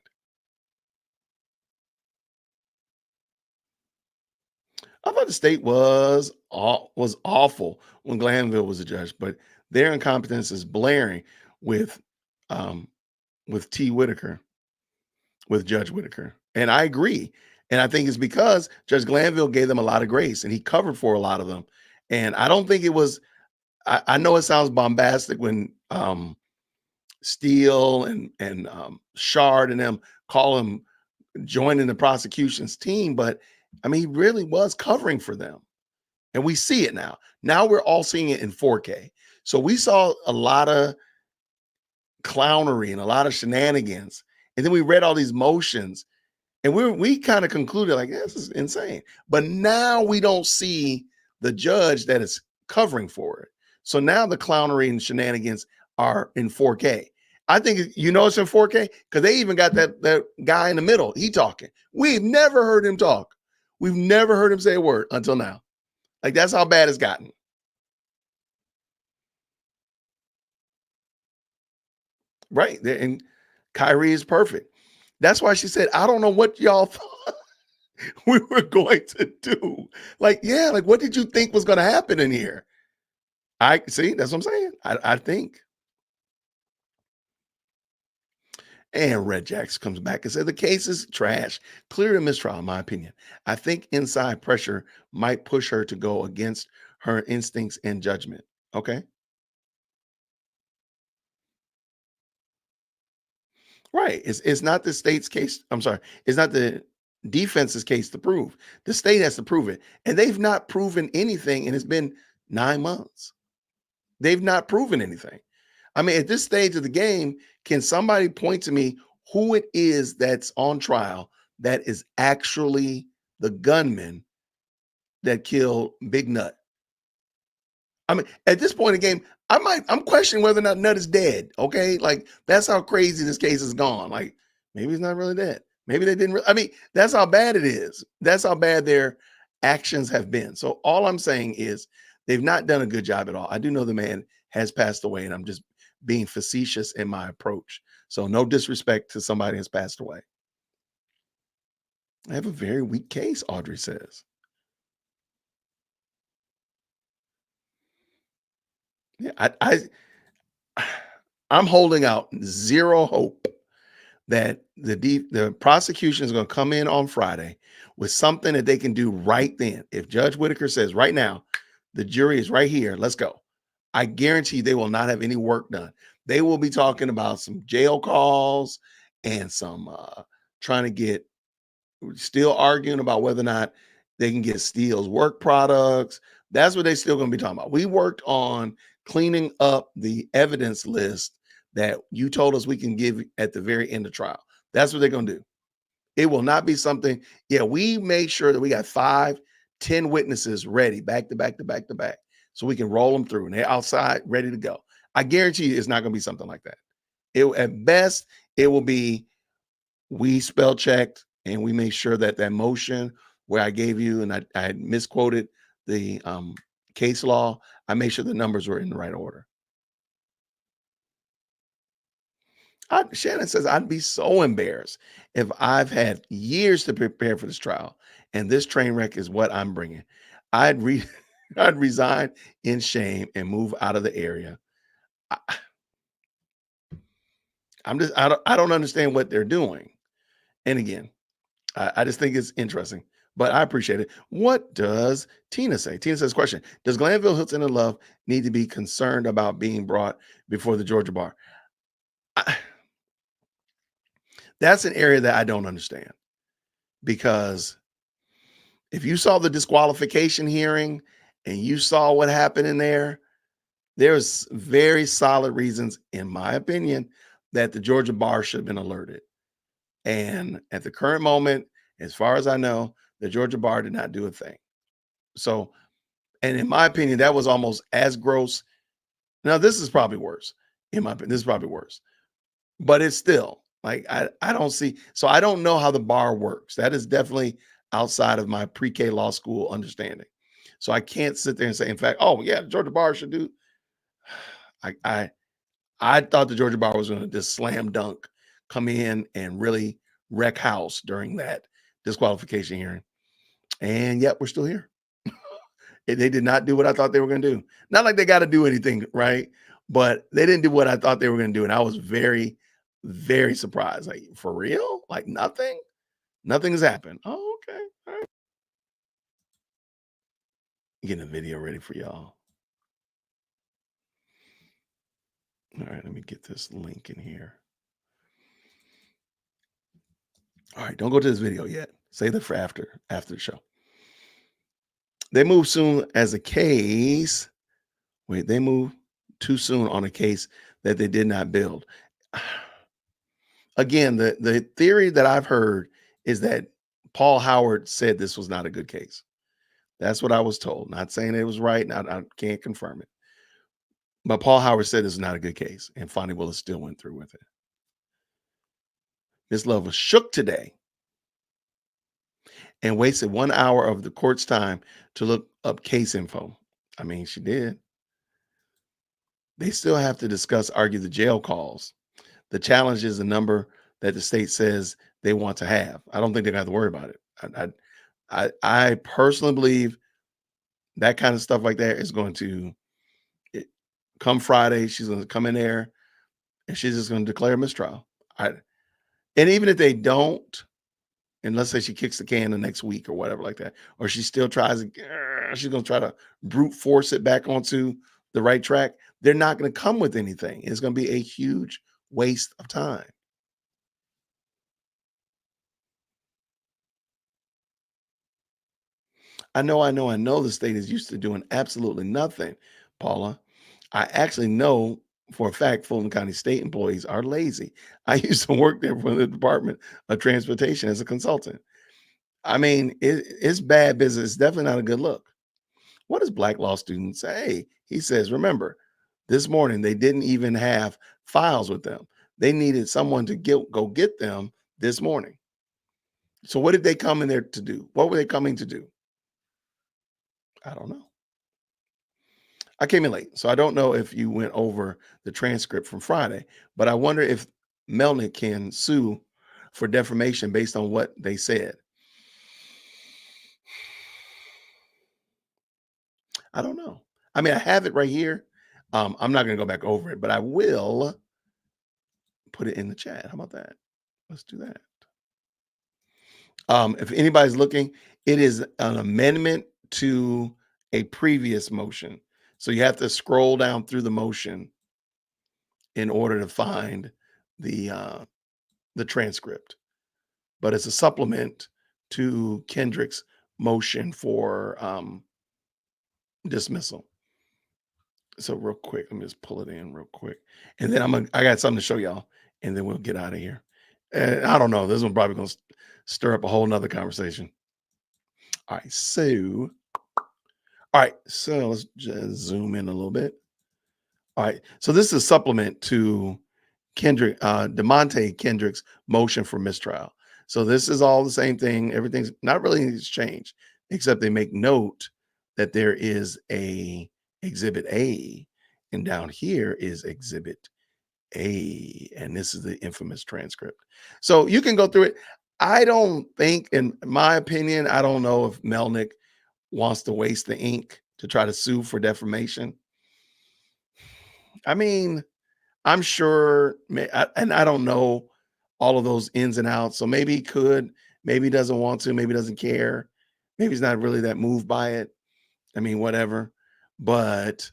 I thought the state was awful when Glanville was a judge, but their incompetence is blaring with um, T. Whitaker, with Judge Whitaker, and I agree. And I think it's because Judge Glanville gave them a lot of grace, and he covered for a lot of them. And I don't think it was. I know it sounds bombastic when Steele and Shard and them call him joining the prosecution's team, but I mean, he really was covering for them. And we see it now. Now we're all seeing it in 4K. So we saw a lot of clownery and a lot of shenanigans. And then we read all these motions and we kind of concluded like, this is insane. But now we don't see the judge that is covering for it. So now the clownery and shenanigans are in 4K. I think you know it's in 4K because they even got that guy in the middle. He talking. We've never heard him talk. We've never heard him say a word until now. Like that's how bad it's gotten. Right. And Kyrie is perfect. That's why she said, I don't know what y'all thought we were going to do. Like, yeah, like what did you think was going to happen in here? I see, that's what I'm saying. I think. And Red Jacks comes back and said the case is trash. Clear a mistrial, in my opinion. I think inside pressure might push her to go against her instincts and judgment. Okay. Right. It's not the state's case. I'm sorry. It's not the defense's case to prove. The state has to prove it. And they've not proven anything. And it's been 9 months. They've not proven anything. I mean, at this stage of the game, can somebody point to me who it is that's on trial that is actually the gunman that killed Big Nut? I mean, at this point in the game, I'm questioning whether or not Nut is dead. Okay. Like that's how crazy this case has gone. Like maybe he's not really dead. Maybe they didn't. I mean, that's how bad it is. That's how bad their actions have been. So all I'm saying is they've not done a good job at all. I do know the man has passed away, and I'm just being facetious in my approach. So no disrespect to somebody who's passed away. I have a very weak case, Audrey says. Yeah, I'm holding out zero hope that the prosecution is going to come in on Friday with something that they can do right then. If Judge Whitaker says right now, the jury is right here, let's go. I guarantee they will not have any work done. They will be talking about some jail calls and some trying to get, still arguing about whether or not they can get Steele's work products. That's what they're still going to be talking about. We worked on cleaning up the evidence list that you told us we can give at the very end of trial. That's what they're going to do. It will not be something. Yeah, we made sure that we got 5-10 witnesses ready back to back to back to back so we can roll them through and they're outside ready to go. I guarantee you it's not going to be something like that. At best, it will be we spell checked and we made sure that that motion where I gave you, and I had misquoted the case law, I made sure the numbers were in the right order. Shannon says, I'd be so embarrassed if I've had years to prepare for this trial and this train wreck is what I'm bringing. I'd re I'd resign in shame and move out of the area. I, I don't understand what they're doing. And again, I just think it's interesting, but I appreciate it. What does Tina say? Tina says, question, does Glanville, Hilton, and Love need to be concerned about being brought before the Georgia bar? That's an area that I don't understand, because if you saw the disqualification hearing and you saw what happened in there, there's very solid reasons, in my opinion, that the Georgia bar should have been alerted. And at the current moment, as far as I know, the Georgia bar did not do a thing. So, and in my opinion, that was almost as gross. Now, this is probably worse. In my opinion, this is probably worse. But it's still like I don't see. So I don't know how the bar works. That is definitely outside of my pre-K law school understanding. So I can't sit there and say, in fact, oh yeah, the Georgia bar should do. I thought the Georgia bar was going to just slam dunk, come in and really wreck house during that disqualification hearing. And yet we're still here. They did not do what I thought they were going to do. Not like they got to do anything, right? But they didn't do what I thought they were going to do. And I was very, very surprised. Like, for real? Like nothing? Nothing has happened. Oh, okay. All right. Getting a video ready for y'all. All right, let me get this link in here. All right, don't go to this video yet. Save that for after the show. They move soon as a case. Wait, they move too soon on a case that they did not build. Again, the theory that I've heard is that Paul Howard said this was not a good case. That's what I was told. Not saying it was right. I can't confirm it. But Paul Howard said it's not a good case, and Fonnie Willis still went through with it. Ms. Love was shook today and wasted 1 hour of the court's time to look up case info. I mean, she did. They still have to argue the jail calls. The challenge is the number that the state says they want to have. I don't think they have to worry about it. I personally believe that kind of stuff like that is going to come Friday. She's going to come in there and she's just going to declare mistrial. And even if they don't, and let's say she kicks the can the next week or whatever like that, or she still tries, she's going to try to brute force it back onto the right track. They're not going to come with anything. It's going to be a huge waste of time. I know the state is used to doing absolutely nothing, Paula. I actually know for a fact Fulton County State employees are lazy. I used to work there for the Department of Transportation as a consultant. I mean, it's bad business. It's definitely not a good look. What does Black law student say? He says, remember, this morning they didn't even have files with them. They needed someone to go get them this morning. So what did they come in there to do? What were they coming to do? I don't know. I came in late, so I don't know if you went over the transcript from Friday, but I wonder if Melnick can sue for defamation based on what they said. I don't know. I mean, I have it right here. I'm not going to go back over it, but I will put it in the chat. How about that? Let's do that. If anybody's looking, it is an amendment to a previous motion. So you have to scroll down through the motion in order to find the transcript. But it's a supplement to Kendrick's motion for dismissal. So real quick, let me just pull it in real quick. And then I got something to show y'all, and then we'll get out of here. And I don't know, this one's probably going to stir up a whole nother conversation. All right, so let's just zoom in a little bit. All right, so this is a supplement to Kendrick, DeMonte Kendrick's motion for mistrial. So this is all the same thing. Everything's not really needs to change, except they make note that there is a exhibit A, and down here is exhibit A, and this is the infamous transcript. So you can go through it. I don't think, in my opinion, I don't know if Melnick wants to waste the ink to try to sue for defamation. I mean, I'm sure, and I don't know all of those ins and outs. So maybe he could, maybe he doesn't want to, maybe he doesn't care. Maybe he's not really that moved by it. I mean, whatever. But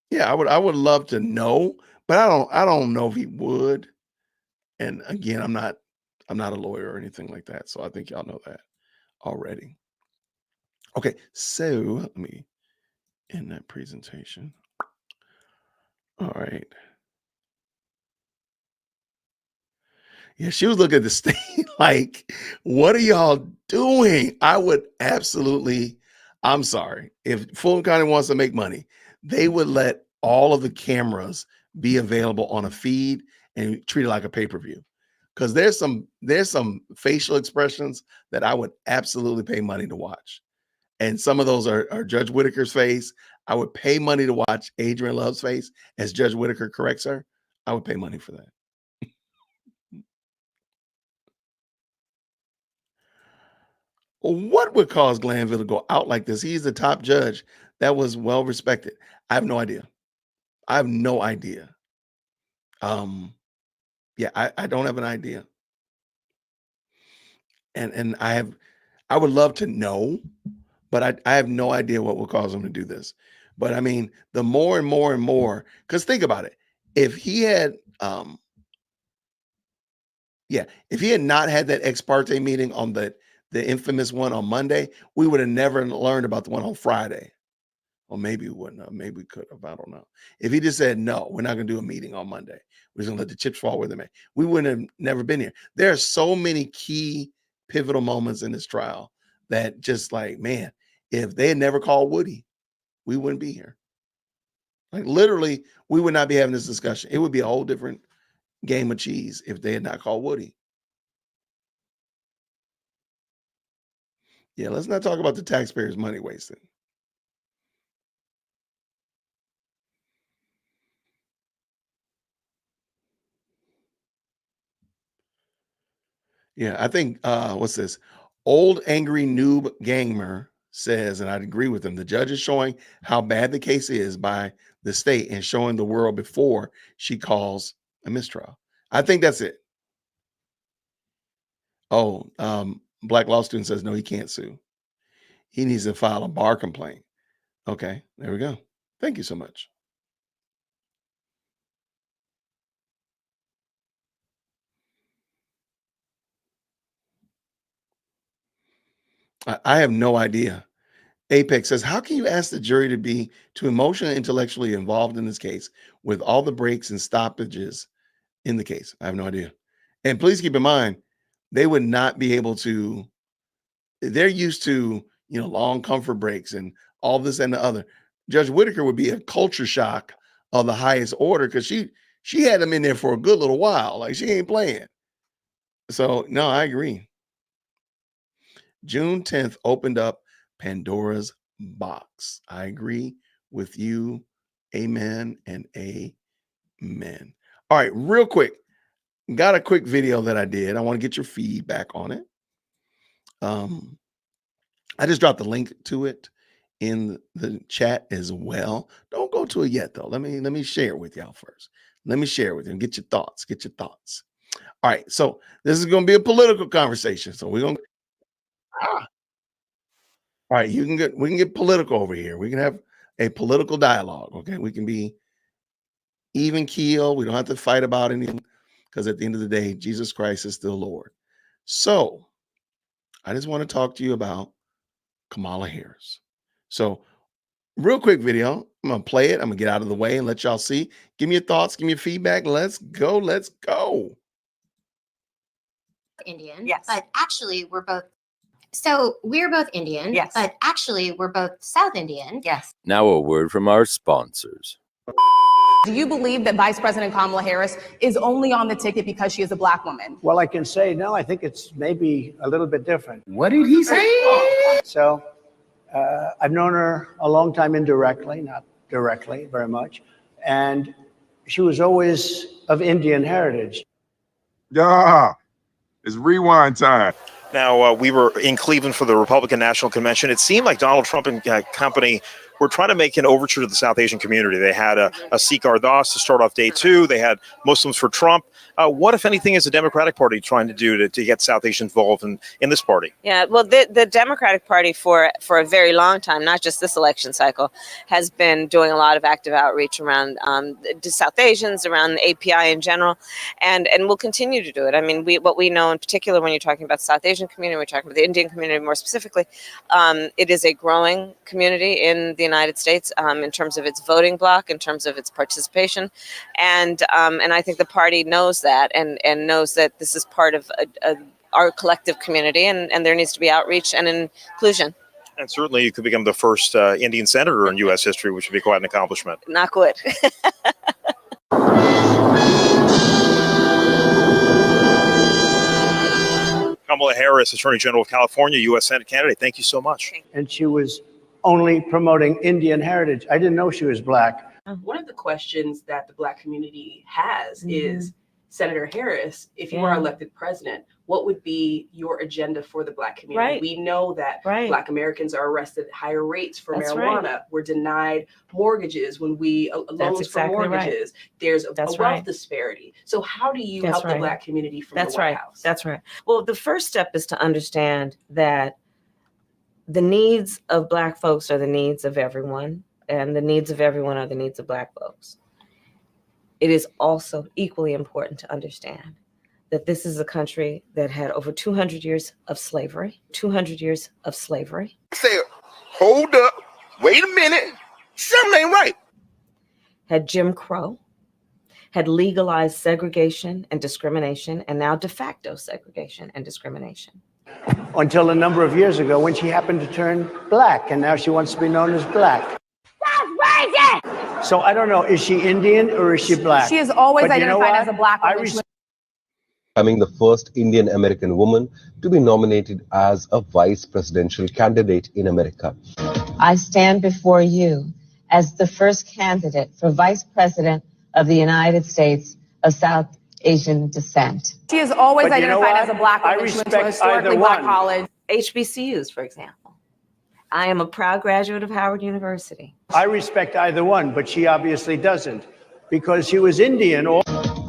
yeah, I would love to know, but I don't know if he would. And again, I'm not a lawyer or anything like that. So I think y'all know that already. Okay, so let me end that presentation. All right. Yeah, she was looking at the state like, what are y'all doing? I would absolutely, I'm sorry. If Fulton County wants to make money, they would let all of the cameras be available on a feed and treat it like a pay-per-view. Because there's some facial expressions that I would absolutely pay money to watch. And some of those are Judge Whitaker's face. I would pay money to watch Adrian Love's face as Judge Whitaker corrects her. I would pay money for that. What would cause Glanville to go out like this? He's the top judge that was well respected. I have no idea. I have no idea. Yeah, I don't have an idea. And I would love to know, but I have no idea what will cause him to do this. But I mean, the more and more and more, because think about it. If he had if he had not had that ex parte meeting on the infamous one on Monday, we would have never learned about the one on Friday. Or maybe we wouldn't have. Maybe we could have. I don't know. If he just said, no, we're not going to do a meeting on Monday. We're just going to let the chips fall where they may. We wouldn't have never been here. There are so many key pivotal moments in this trial that just like, man, if they had never called Woody, we wouldn't be here. Like literally, we would not be having this discussion. It would be a whole different game of cheese if they had not called Woody. Yeah, let's not talk about the taxpayers' money wasted. Yeah, I think what's this? Old angry noob gamer says, and I'd agree with him, the judge is showing how bad the case is by the state and showing the world before she calls a mistrial. I think that's it. Oh, Black law student says no, he can't sue. He needs to file a bar complaint. Okay, there we go. Thank you so much. I have no idea. Apex says, how can you ask the jury to be too emotionally and intellectually involved in this case with all the breaks and stoppages in the case? I have no idea. And please keep in mind, they would not be able to, they're used to, long comfort breaks and all this and the other. Judge Whitaker would be a culture shock of the highest order because she had them in there for a good little while. Like she ain't playing. So no, I agree. June 10th opened up Pandora's box. I agree with you. Amen and amen. All right, real quick. Got a quick video that I did. I want to get your feedback on it. I just dropped the link to it in the chat as well. Don't go to it yet, though. Let me share it with y'all first. Let me share it with you and get your thoughts. Get your thoughts. All right, so this is going to be a political conversation. So we're going to all right, we can get political over here. We can have a political dialogue. Okay, we can be even keel. We don't have to fight about anything because at the end of the day, Jesus Christ is still Lord. So I just want to talk to you about Kamala Harris. So real quick video. I'm gonna play it. I'm gonna get out of the way and let y'all see. Give me your thoughts. Give me your feedback. Let's go. Let's go. Indian. Yes. But actually we're both. So we're both Indian. Yes. But actually we're both South Indian. Yes. Now a word from our sponsors. Do you believe that Vice President Kamala Harris is only on the ticket because she is a Black woman? Well, I can say, no, I think it's maybe a little bit different. What did he say? So I've known her a long time indirectly, not directly very much. And she was always of Indian heritage. Yeah, it's rewind time. Now, we were in Cleveland for the Republican National Convention. It seemed like Donald Trump and company were trying to make an overture to the South Asian community. They had a Sikh Ardas to start off day two. They had Muslims for Trump. What, if anything, is the Democratic Party trying to do to get South Asians involved in this party? Yeah, well, the Democratic Party for a very long time, not just this election cycle, has been doing a lot of active outreach around South Asians, around the API in general, and will continue to do it. I mean, what we know in particular when you're talking about the South Asian community, we're talking about the Indian community more specifically, it is a growing community in the United States in terms of its voting bloc, in terms of its participation, and I think the party knows that and knows that this is part of our collective community, and there needs to be outreach and inclusion. And certainly you could become the first Indian senator in U.S. history, which would be quite an accomplishment. Not good. Kamala Harris, Attorney General of California, U.S. Senate candidate, thank you so much. And she was only promoting Indian heritage. I didn't know she was Black. One of the questions that the Black community has is, Senator Harris, if you are elected president, what would be your agenda for the Black community? Right. We know that Black Americans are arrested at higher rates for That's marijuana. right. We're denied mortgages when we loans exactly for mortgages. There's a That's wealth right. disparity. So how do you That's help right. the Black community from That's the White right. House? That's right. Well, the first step is to understand that the needs of Black folks are the needs of everyone, and the needs of everyone are the needs of Black folks. It is also equally important to understand that this is a country that had over 200 years of slavery, 200 years of slavery. Say, hold up, wait a minute, something ain't right. Had Jim Crow, had legalized segregation and discrimination, and now de facto segregation and discrimination. Until a number of years ago when she happened to turn Black, and now she wants to be known as Black. So I don't know, is she Indian or is she Black? She is always But you know identified what? as a Black I woman. Becoming the first Indian American woman to be nominated as a vice presidential candidate in America. I stand before you as the first candidate for Vice President of the United States of South Asian descent. She is always But you know identified what? as a Black I woman. She went to respect a historically either Black one. college. HBCUs, for example. I am a proud graduate of Howard University. I respect either one, but she obviously doesn't because she was Indian.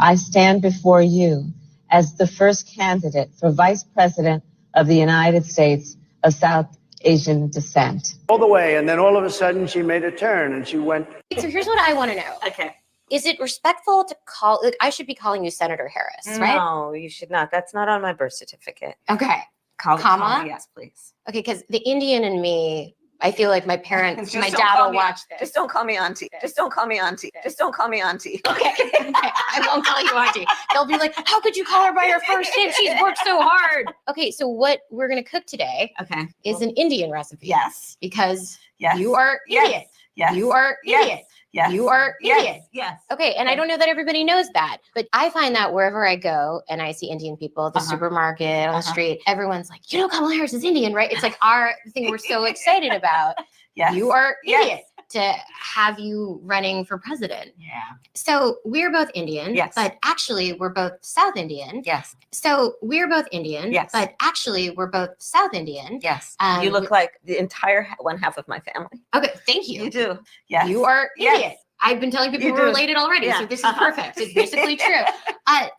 I stand before you as the first candidate for Vice President of the United States of South Asian descent. All the way, and then all of a sudden she made a turn and she went. So here's what I want to know. Okay. Is it respectful to call, like, I should be calling you Senator Harris, right? No, you should not. That's not on my birth certificate. Okay. Call Kamala? Yes, please. Okay, because the Indian in me, I feel like my parents, Just my don't dad call will me- watch this. Just don't call me auntie. Just don't call me auntie. Just don't call me auntie. Okay, I won't call you auntie. They'll be like, how could you call her by her first name? She's worked so hard. Okay, so what we're going to cook today Okay. is an Indian recipe. Yes. Because Yes. you are Yes. Indian. Yes. You are Yes. Indian. Yes. You are Yes. Indian. Yes. Okay, and I don't know that everybody knows that, but I find that wherever I go and I see Indian people at the supermarket, on the street, everyone's like, you know, Kamala Harris is Indian, right? It's like our thing we're so excited about. Yes. You are Yes. Indian to have you running for president. Yeah. So we're both Indian, Yes. but actually we're both South Indian. Yes. So we're both Indian, Yes. but actually we're both South Indian. Yes. Um, You look like the entire one half of my family. Okay, thank you. You do. Yes. You are Yes. Indian. I've been telling people You we're do. related already, Yeah. so this is perfect. It's basically true.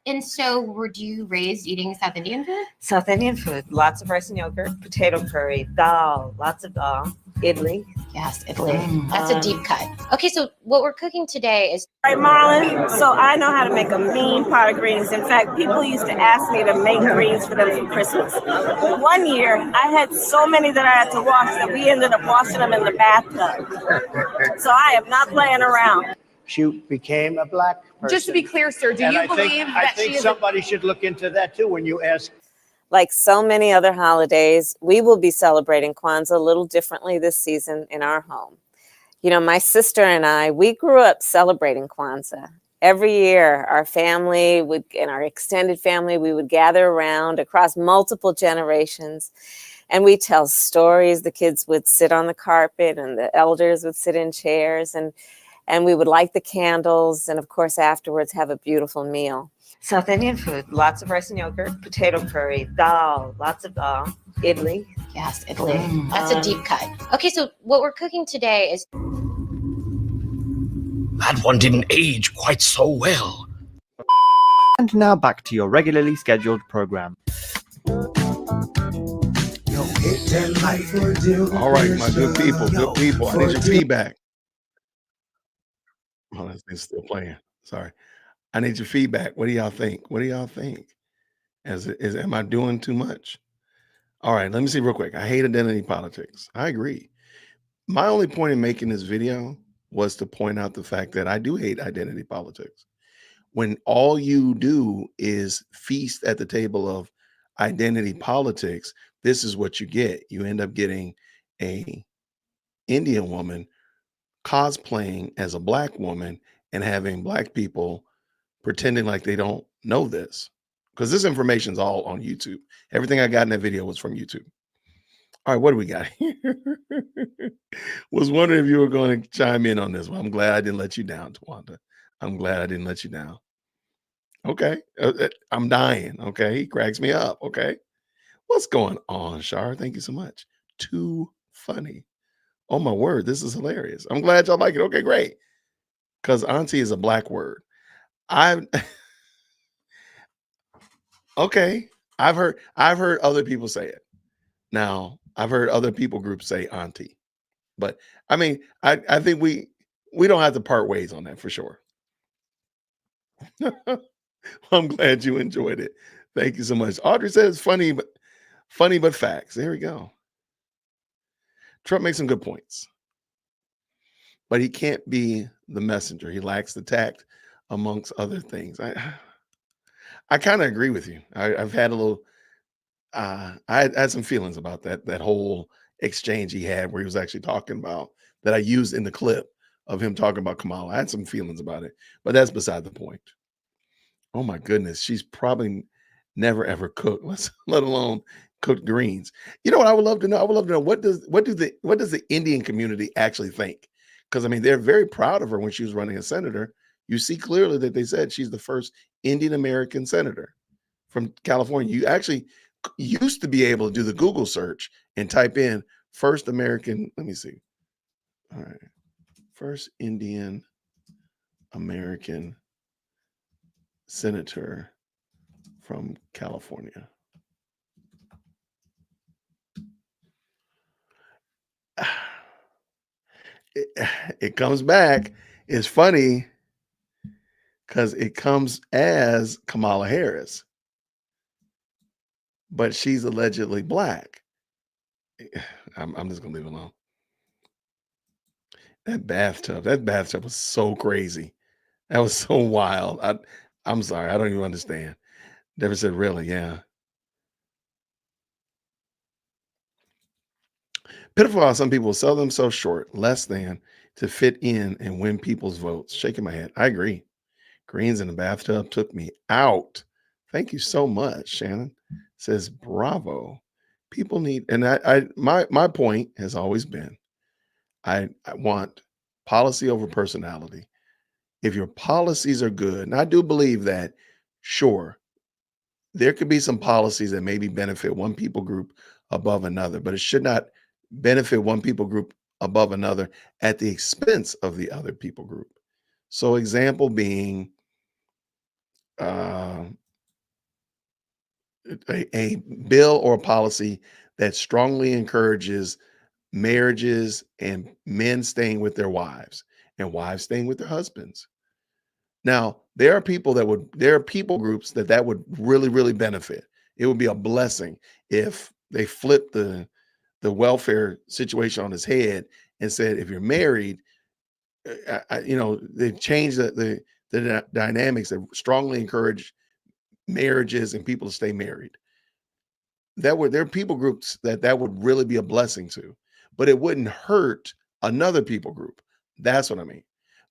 And so were you raised eating South Indian food? South Indian food, lots of rice and yogurt, potato curry, dal, lots of dal, idli. Yes, Italy. That's a deep cut. Okay, so what we're cooking today is Right, Marlon. So I know how to make a mean pot of greens. In fact, people used to ask me to make greens for them for Christmas. One year, I had so many that I had to wash that we ended up washing them in the bathtub. So I am not playing around. She became a Black person. Just to be clear, sir, do And you I believe think, that I think she is somebody should look into that too when you ask. Like so many other holidays, we will be celebrating Kwanzaa a little differently this season in our home. You know, my sister and I, we grew up celebrating Kwanzaa. Every year, our family would, and our extended family, we would gather around across multiple generations, and we tell stories. The kids would sit on the carpet, and the elders would sit in chairs, and we would light the candles, and of course, afterwards, have a beautiful meal. South Indian food, lots of rice and yogurt, potato curry, dal, lots of dal, idli. Yes, idli. That's a deep cut. Okay, so what we're cooking today is. That one didn't age quite so well. And now back to your regularly scheduled program. All right, my good people, I need your feedback. Oh, this thing's still playing. Sorry. I need your feedback. What do y'all think? What do y'all think? Am I doing too much? All right, let me see real quick. I hate identity politics. I agree. My only point in making this video was to point out the fact that I do hate identity politics. When all you do is feast at the table of identity politics, this is what you get. You end up getting a Indian woman cosplaying as a black woman and having black people pretending like they don't know this, because this information is all on YouTube. Everything I got in that video was from YouTube. All right, what do we got here? Was wondering if you were going to chime in on this one. I'm glad I didn't let you down, Tawanda. I'm glad I didn't let you down. Okay, I'm dying. Okay, he cracks me up. Okay, what's going on, Shar? Thank you so much. Too funny. Oh my word, this is hilarious. I'm glad y'all like it. Okay, great. Because auntie is a black word. Okay, I've heard other people say it. Now, I've heard other people groups say auntie, but I mean, I think we don't have to part ways on that for sure. I'm glad you enjoyed it. Thank you so much. Audrey says funny but facts. There we go. Trump makes some good points, but he can't be the messenger. He lacks the tact, amongst other things. I kind of agree with you. I've had a little. I had some feelings about that whole exchange he had where he was actually talking about that I used in the clip of him talking about Kamala. I had some feelings about it, but that's beside the point. Oh my goodness, she's probably never ever cooked, let alone cooked greens. You know what I would love to know? I would love to know what does the Indian community actually think? Because I mean, they're very proud of her when she was running as senator. You see clearly that they said she's the first Indian American senator from California. You actually used to be able to do the Google search and type in first American. Let me see. All right. First Indian American senator from California. It comes back. It's funny because it comes as Kamala Harris, but she's allegedly black. I'm just gonna leave it alone. That bathtub was so crazy. That was so wild. I'm sorry, I don't even understand. Never said really, yeah. Pitiful how some people sell themselves short, less than, to fit in and win people's votes. Shaking my head. I agree. Greens in the bathtub took me out. Thank you so much, Shannon. Says bravo. People need, and my point has always been, I want policy over personality. If your policies are good, and I do believe that, sure, there could be some policies that maybe benefit one people group above another, but it should not benefit one people group above another at the expense of the other people group. So example being a bill or a policy that strongly encourages marriages and men staying with their wives and wives staying with their husbands. Now, there are people groups that would really, really benefit. It would be a blessing if they flipped the welfare situation on its head and said, if you're married, they changed the dynamics that strongly encourage marriages and people to stay married. There are people groups that would really be a blessing to, but it wouldn't hurt another people group. That's what I mean.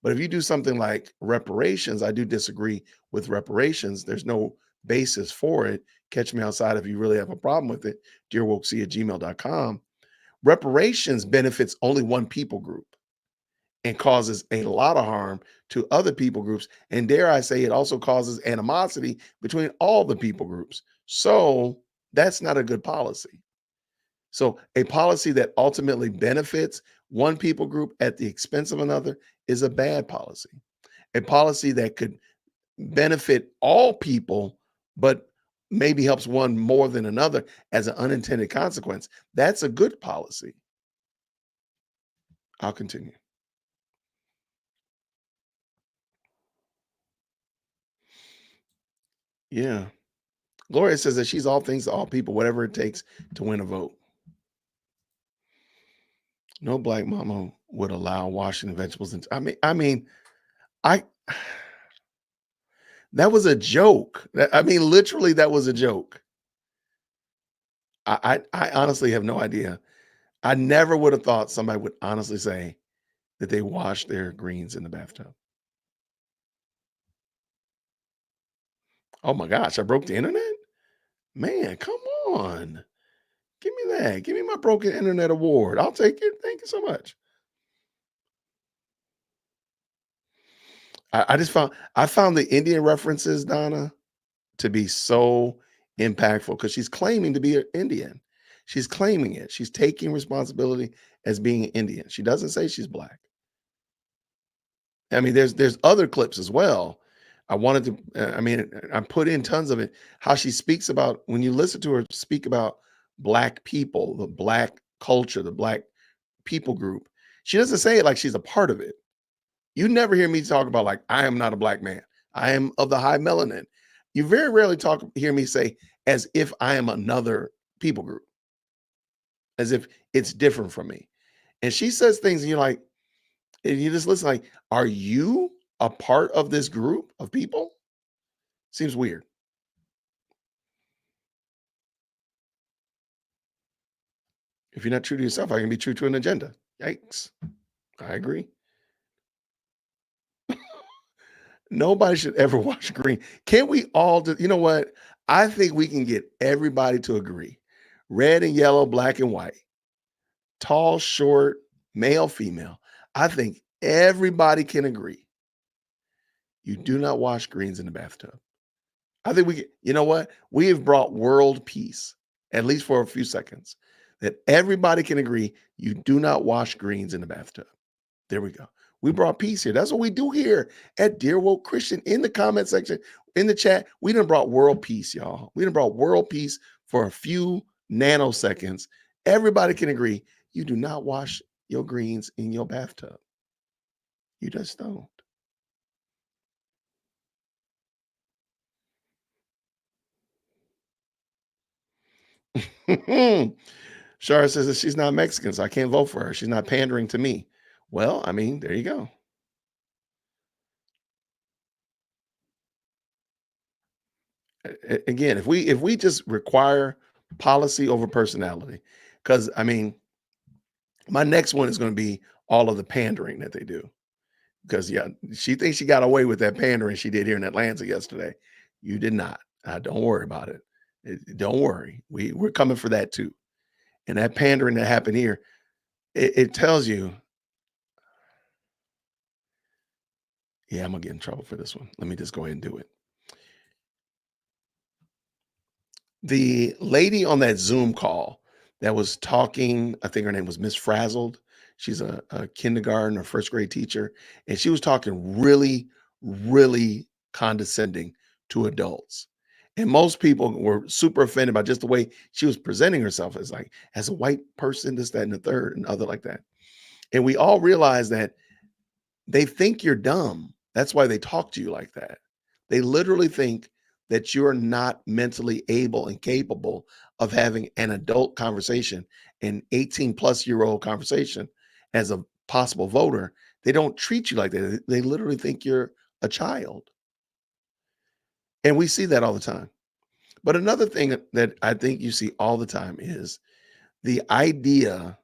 But if you do something like reparations, I do disagree with reparations. There's no basis for it. Catch me outside if you really have a problem with it. dearwokec@gmail.com. Reparations benefits only one people group and causes a lot of harm to other people groups. And dare I say, it also causes animosity between all the people groups. So that's not a good policy. So a policy that ultimately benefits one people group at the expense of another is a bad policy. A policy that could benefit all people, but maybe helps one more than another as an unintended consequence, that's a good policy. I'll continue. Yeah. Gloria says that she's all things to all people, whatever it takes to win a vote. No black mama would allow washing vegetables. And I that was a joke. Literally, that was a joke. I honestly have no idea. I never would have thought somebody would honestly say that they wash their greens in the bathtub. Oh my gosh, I broke the internet? Man, come on. Give me that. Give me my broken internet award. I'll take it. Thank you so much. I found the Indian references, Donna, to be so impactful because she's claiming to be an Indian. She's claiming it. She's taking responsibility as being Indian. She doesn't say she's black. There's other clips as well. I put in tons of it. How she speaks about, when you listen to her speak about black people, the black culture, the black people group, she doesn't say it like she's a part of it. You never hear me talk about like, I am not a black man. I am of the high melanin. You very rarely hear me say as if I am another people group, as if it's different from me. And she says things and you're like, and you just listen like, are you a part of this group of people? Seems weird. If you're not true to yourself, I can be true to an agenda. Yikes. I agree. Nobody should ever wash green. Can't we all do, you know what? I think we can get everybody to agree. Red and yellow, black and white, tall, short, male, female. I think everybody can agree. You do not wash greens in the bathtub. I think you know what? We have brought world peace, at least for a few seconds, that everybody can agree you do not wash greens in the bathtub. There we go. We brought peace here. That's what we do here at Dear Woke Christian. In the comment section, in the chat, we done brought world peace, y'all. We done brought world peace for a few nanoseconds. Everybody can agree you do not wash your greens in your bathtub. You just don't. Shara says that she's not Mexican, so I can't vote for her. She's not pandering to me. Well, there you go. Again, if we just require policy over personality, because my next one is going to be all of the pandering that they do. Because she thinks she got away with that pandering she did here in Atlanta yesterday. You did not. Don't worry about it. Don't worry. We're coming for that too. And that pandering that happened here, it tells you. Yeah, I'm gonna get in trouble for this one. Let me just go ahead and do it. The lady on that Zoom call that was talking, I think her name was Miss Frazzled. She's a kindergarten or first grade teacher. And she was talking really, really condescending to adults. And most people were super offended by just the way she was presenting herself as a white person, this, that, and the third, and other like that. And we all realize that they think you're dumb. That's why they talk to you like that. They literally think that you're not mentally able and capable of having an adult conversation, an 18-plus-year-old conversation as a possible voter. They don't treat you like that. They literally think you're a child. And we see that all the time. But another thing that I think you see all the time is the idea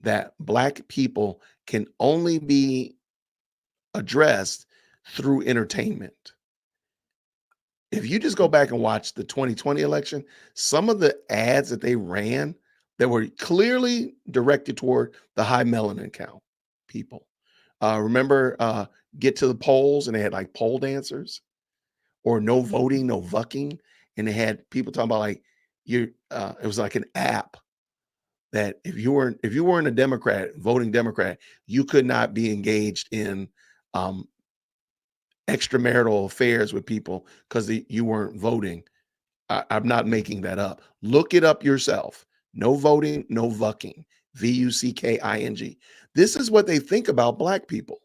that Black people can only be addressed through entertainment. If you just go back and watch the 2020 election, some of the ads that they ran that were clearly directed toward the high melanin count people. Remember Get to the Polls, and they had like pole dancers, or no voting, no vucking. And they had people talking about like it was like an app that if you weren't a Democrat, voting Democrat, you could not be engaged in extramarital affairs with people because you weren't voting. I'm not making that up. Look it up yourself. No voting, no vucking. VUCKING. This is what they think about Black people.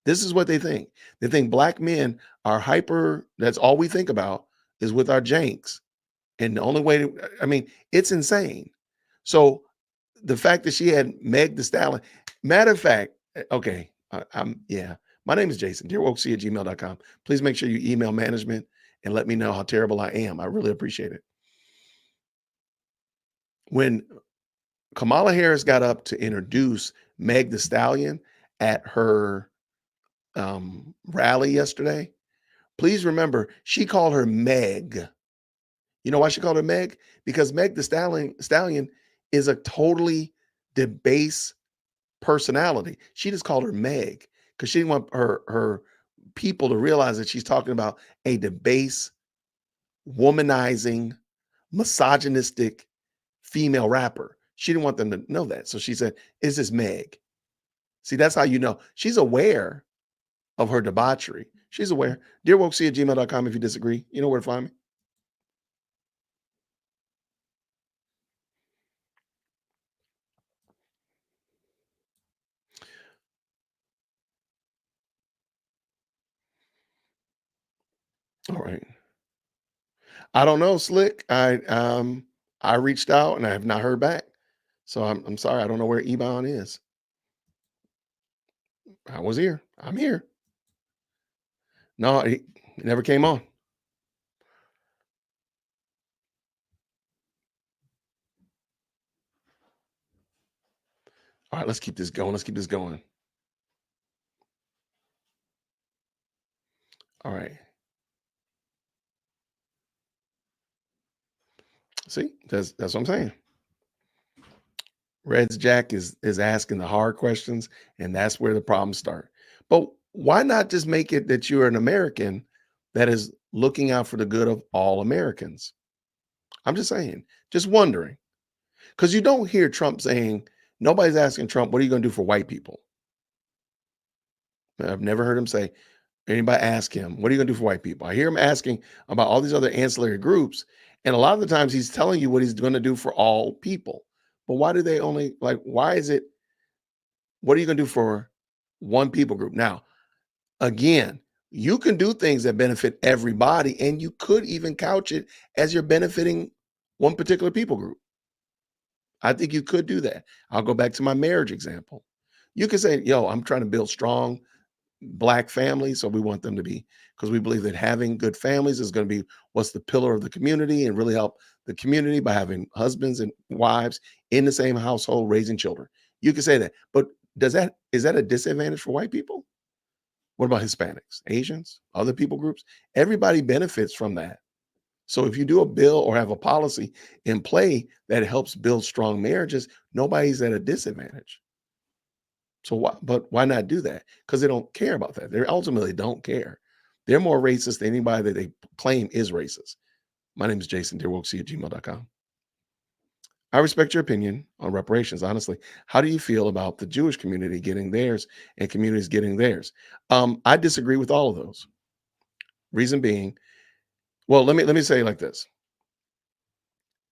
This is what they think. They think Black men are hyper. That's all we think about is with our janks. And the only way it's insane. So the fact that she had Meg the Stallion, matter of fact, okay, my name is Jason, dearwokec@gmail.com. Please make sure you email management and let me know how terrible I am. I really appreciate it. When Kamala Harris got up to introduce Meg the Stallion at her rally yesterday, please remember she called her Meg. You know why she called her Meg? Because Meg the Stallion is a totally debased personality. She just called her Meg because she didn't want her people to realize that she's talking about a debased, womanizing, misogynistic female rapper. She didn't want them to know that. So she said, "Is this Meg?" See, that's how you know. She's aware of her debauchery. She's aware. DearWokeC@gmail.com if you disagree. You know where to find me. All right. I don't know, Slick. I reached out and I have not heard back. So I'm sorry. I don't know where Ebon is. I was here. I'm here. No, he never came on. All right, let's keep this going. Let's keep this going. All right. See, that's what I'm saying. Red's Jack is asking the hard questions, and that's where the problems start. But why not just make it that you're an American that is looking out for the good of all Americans? I'm just saying, just wondering. Because you don't hear Trump saying, nobody's asking Trump, what are you going to do for white people? I've never heard him say, anybody ask him, what are you going to do for white people? I hear him asking about all these other ancillary groups. And a lot of the times he's telling you what he's going to do for all people. But why do they only, like, why is it, what are you going to do for one people group? Now, again, you can do things that benefit everybody, and you could even couch it as you're benefiting one particular people group. I think you could do that. I'll go back to my marriage example. You can say, yo, I'm trying to build strong Black families. So we want them to be, because we believe that having good families is going to be what's the pillar of the community and really help the community by having husbands and wives in the same household raising children. You can say that, but is that a disadvantage for white people? What about Hispanics, Asians, other people groups? Everybody benefits from that. So if you do a bill or have a policy in play that helps build strong marriages, nobody's at a disadvantage. So why not do that? Because they don't care about that. They ultimately don't care. They're more racist than anybody that they claim is racist. My name is Jason, dearwokec@gmail.com. I respect your opinion on reparations, honestly. How do you feel about the Jewish community getting theirs and communities getting theirs? I disagree with all of those. Reason being, well, let me say it like this.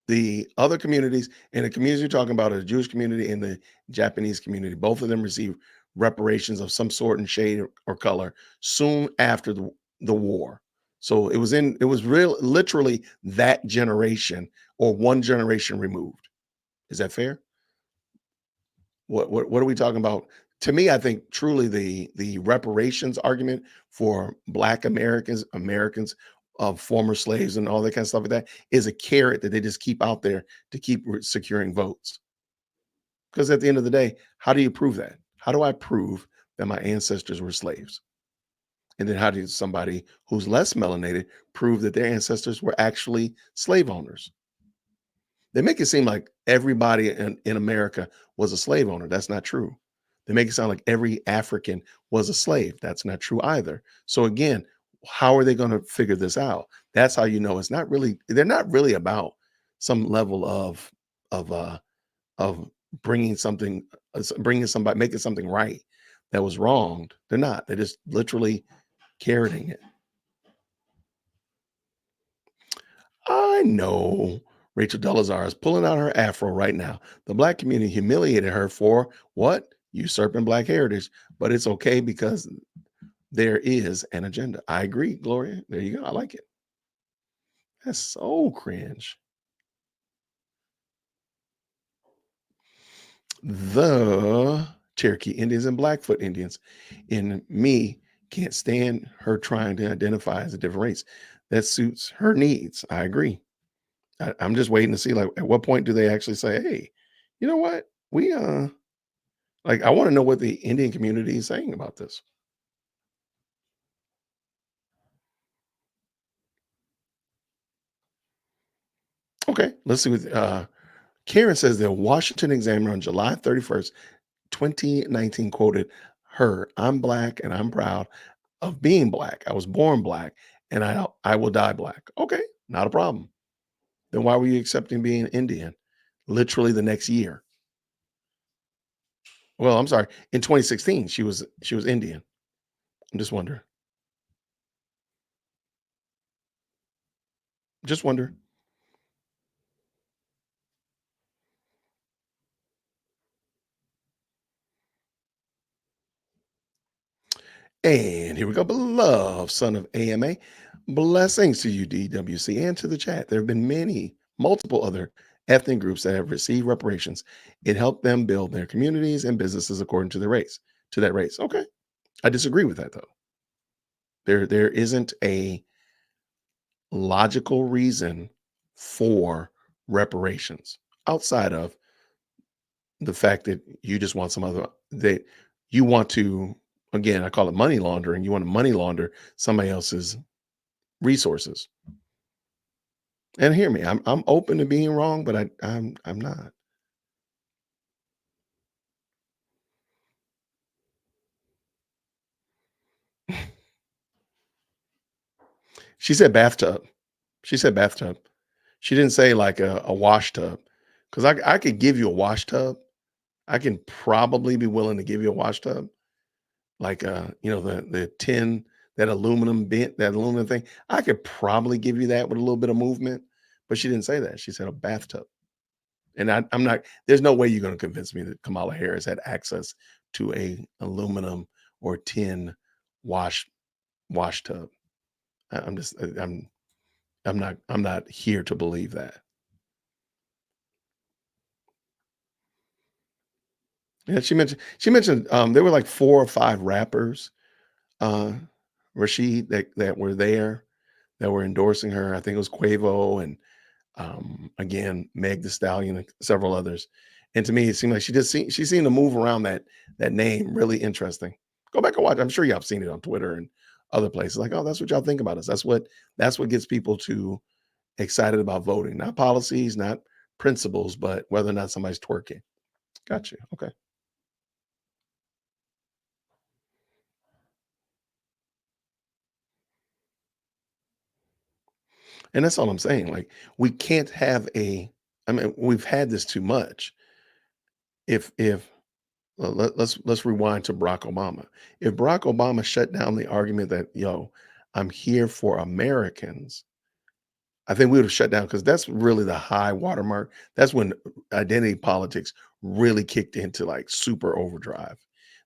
The other communities and the communities you're talking about are the Jewish community and the Japanese community. Both of them receive reparations of some sort and shade or color soon after the war. So it was literally that generation or one generation removed. Is that fair? What are we talking about? To me, I think truly the reparations argument for Black Americans of former slaves and all that kind of stuff like that is a carrot that they just keep out there to keep securing votes. Because at the end of the day, how do you prove that? How do I prove that my ancestors were slaves? And then how do somebody who's less melanated prove that their ancestors were actually slave owners? They make it seem like everybody in America was a slave owner. That's not true. They make it sound like every African was a slave. That's not true either. So again, how are they going to figure this out? That's how you know it's not really, they're not really about some level of bringing something, bringing somebody, making something right that was wronged. They're not. They're just literally carroting it. I know Rachel Dolezal is pulling out her afro right now. The black community humiliated her for what? Usurping black heritage. But it's okay because there is an agenda. I agree, Gloria. There you go. I like it. That's so cringe. The Cherokee Indians and Blackfoot Indians in me can't stand her trying to identify as a different race. That suits her needs. I agree. I'm just waiting to see, like, at what point do they actually say, hey, you know what? We like, I want to know what the Indian community is saying about this. Okay, let's see what Karen says. The Washington Examiner on July 31st, 2019 quoted her, "I'm black and I'm proud of being black. I was born black and I will die black." Okay, not a problem. Then why were you accepting being Indian literally the next year? Well, I'm sorry. In 2016, she was Indian. I'm just wondering. Just wonder. And here we go. Beloved son of AMA. Blessings to you, DWC, and to the chat. There have been multiple other ethnic groups that have received reparations. It helped them build their communities and businesses according to that race. Okay. I disagree with that, though. There isn't a logical reason for reparations outside of the fact that you just want that you want to, again, I call it money laundering. You want to money launder somebody else's resources. And hear me, I'm open to being wrong, but I'm not. She said bathtub. She said bathtub. She didn't say like a wash tub. Because I could give you a wash tub. I can probably be willing to give you a wash tub. Like the tin, that aluminum thing. I could probably give you that with a little bit of movement. But she didn't say that. She said a bathtub. And I'm not, there's no way you're going to convince me that Kamala Harris had access to a aluminum or tin wash tub. I'm not here to believe that. Yeah, she mentioned there were like 4 or 5 rappers, Rashid, that were there, that were endorsing her. I think it was Quavo and again, Meg the Stallion and several others. And to me, it seemed like she seemed to move around that name really interesting. Go back and watch. I'm sure y'all have seen it on Twitter and other places. Like, oh, that's what y'all think about us. That's what gets people to excited about voting. Not policies, not principles, but whether or not somebody's twerking. Gotcha. Okay. And that's all I'm saying. Like, we can't have we've had this too much. Let's rewind to Barack Obama. If Barack Obama shut down the argument that, I'm here for Americans, I think we would have shut down, because that's really the high watermark. That's when identity politics really kicked into like super overdrive.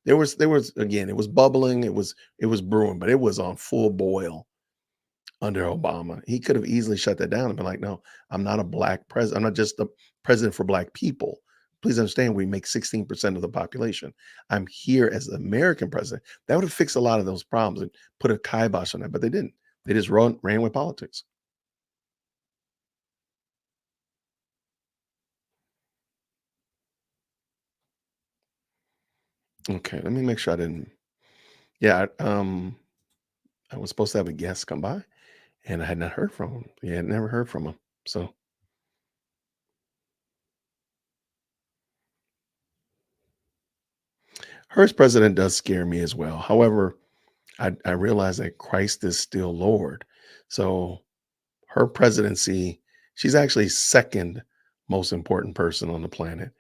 There was again, it was bubbling, it was brewing, but it was on full boil under Obama. He could have easily shut that down and been like, no, I'm not a black president. I'm not just the president for black people. Please understand, we make 16% of the population. I'm here as the American president. That would have fixed a lot of those problems and put a kibosh on that, but they didn't. They just ran with politics. Okay, let me make sure I didn't. Yeah, I was supposed to have a guest come by, and I had not heard from him. Yeah, never heard from him. So her as president does scare me as well. However, I realize that Christ is still Lord. So her presidency, she's actually second most important person on the planet.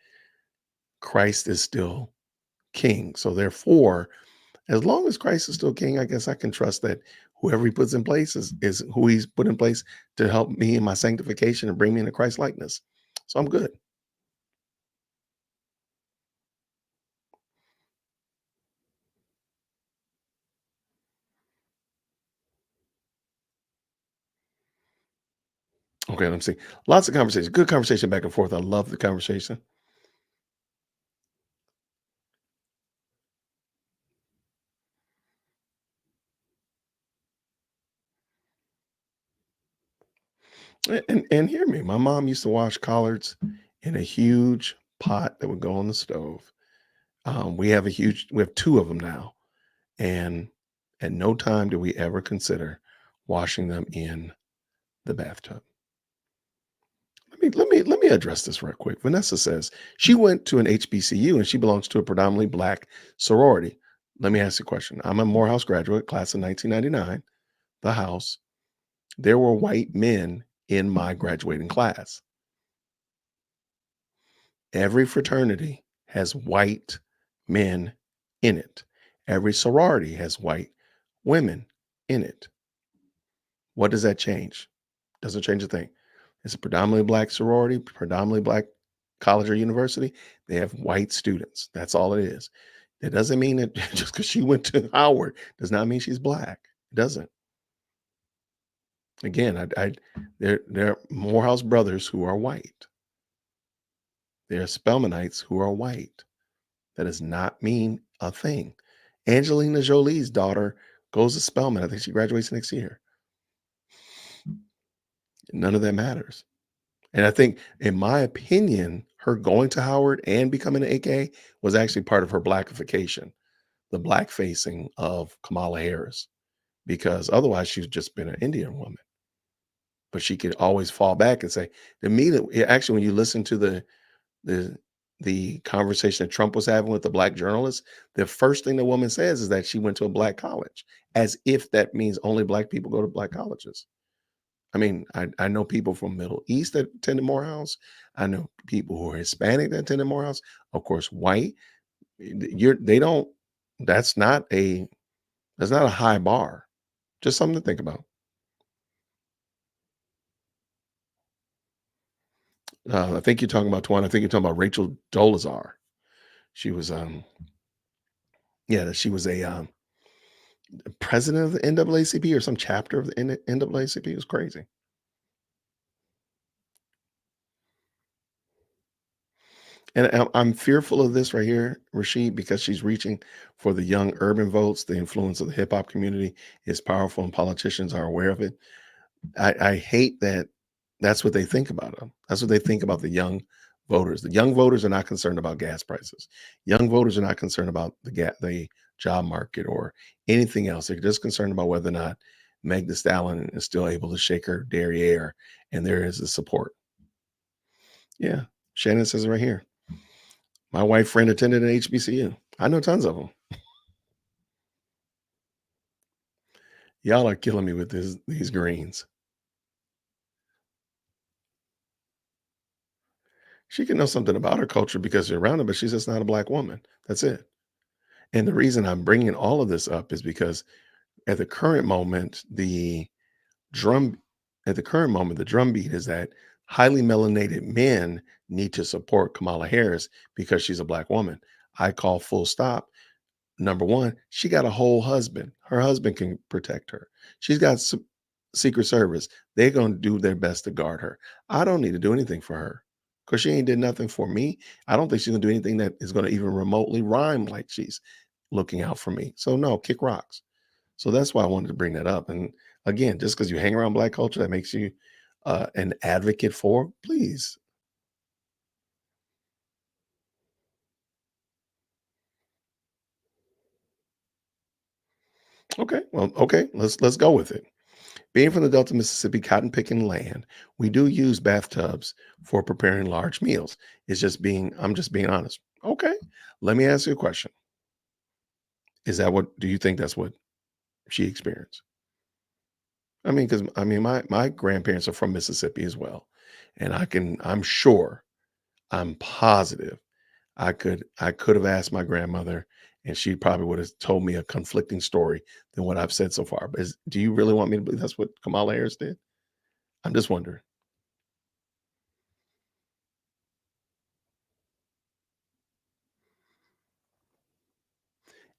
Christ is still king. So therefore, as long as Christ is still king, I guess I can trust that whoever he puts in place is who he's put in place to help me in my sanctification and bring me into Christ likeness. So I'm good. Okay, let me see. Lots of conversation. Good conversation back and forth. I love the conversation. And hear me. My mom used to wash collards in a huge pot that would go on the stove. We have two of them now, and at no time do we ever consider washing them in the bathtub. Let me address this real quick. Vanessa says she went to an HBCU and she belongs to a predominantly black sorority. Let me ask you a question. I'm a Morehouse graduate, class of 1999, the house. There were white men in my graduating class. Every fraternity has white men in it. Every sorority has white women in it. What does that change? Doesn't change a thing. It's a predominantly black sorority, predominantly black college or university. They have white students. That's all it is. It doesn't mean that just because she went to Howard does not mean she's black. It doesn't. Again, there are Morehouse brothers who are white. There are Spelmanites who are white. That does not mean a thing. Angelina Jolie's daughter goes to Spelman. I think she graduates next year. None of that matters. And I think, in my opinion, her going to Howard and becoming an AK was actually part of her blackification, the black facing of Kamala Harris, because otherwise she's just been an Indian woman. But she could always fall back and say, to me, actually, when you listen to the conversation that Trump was having with the black journalist, the first thing the woman says is that she went to a black college, as if that means only black people go to black colleges. I mean, I know people from Middle East that attended Morehouse. I know people who are Hispanic that attended Morehouse. Of course, white. They don't. That's not a high bar. Just something to think about. I think you're talking about Twan. I think you're talking about Rachel Dolezal. She was she was a president of the NAACP or some chapter of the NAACP. It was crazy. And I'm fearful of this right here, Rashid, because she's reaching for the young urban votes. The influence of the hip hop community is powerful, and politicians are aware of it. I hate that that's what they think about them. That's what they think about the young voters. The young voters are not concerned about gas prices. Young voters are not concerned about the job market or anything else. They're just concerned about whether or not Meg Thee Stallion is still able to shake her derriere, and there is the support. Yeah, Shannon says it right here. My white friend attended an HBCU. I know tons of them. Y'all are killing me with these greens. She can know something about her culture because they're around her, but she's just not a black woman. That's it. And the reason I'm bringing all of this up is because at the current moment, the drumbeat is that highly melanated men need to support Kamala Harris because she's a black woman. I call full stop. Number one, she got a whole husband. Her husband can protect her. She's got Secret Service. They're going to do their best to guard her. I don't need to do anything for her because she ain't did nothing for me. I don't think she's going to do anything that is going to even remotely rhyme like she's looking out for me. So no, kick rocks. So that's why I wanted to bring that up. And again, just because you hang around black culture, that makes you an advocate for, please. Okay. Well, okay. Let's go with it. Being from the Delta Mississippi cotton picking land, we do use bathtubs for preparing large meals. I'm just being honest. Okay. Let me ask you a question. Do you think that's what she experienced? I mean, because my grandparents are from Mississippi as well. And I'm sure, I'm positive I could have asked my grandmother and she probably would have told me a conflicting story than what I've said so far. But do you really want me to believe that's what Kamala Harris did? I'm just wondering.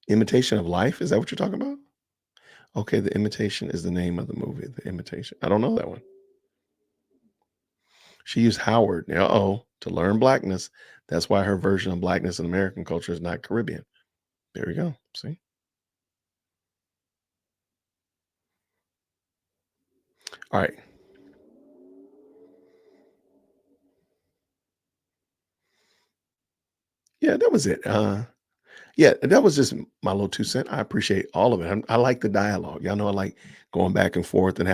Imitation of Life? Is that what you're talking about? Okay, The Imitation is the name of the movie. The Imitation. I don't know that one. She used Howard, to learn blackness. That's why her version of blackness in American culture is not Caribbean. There we go. See? All right. Yeah, that was it. Yeah, that was just my little 2 cent. I appreciate all of it. I like the dialogue. Y'all know I like going back and forth and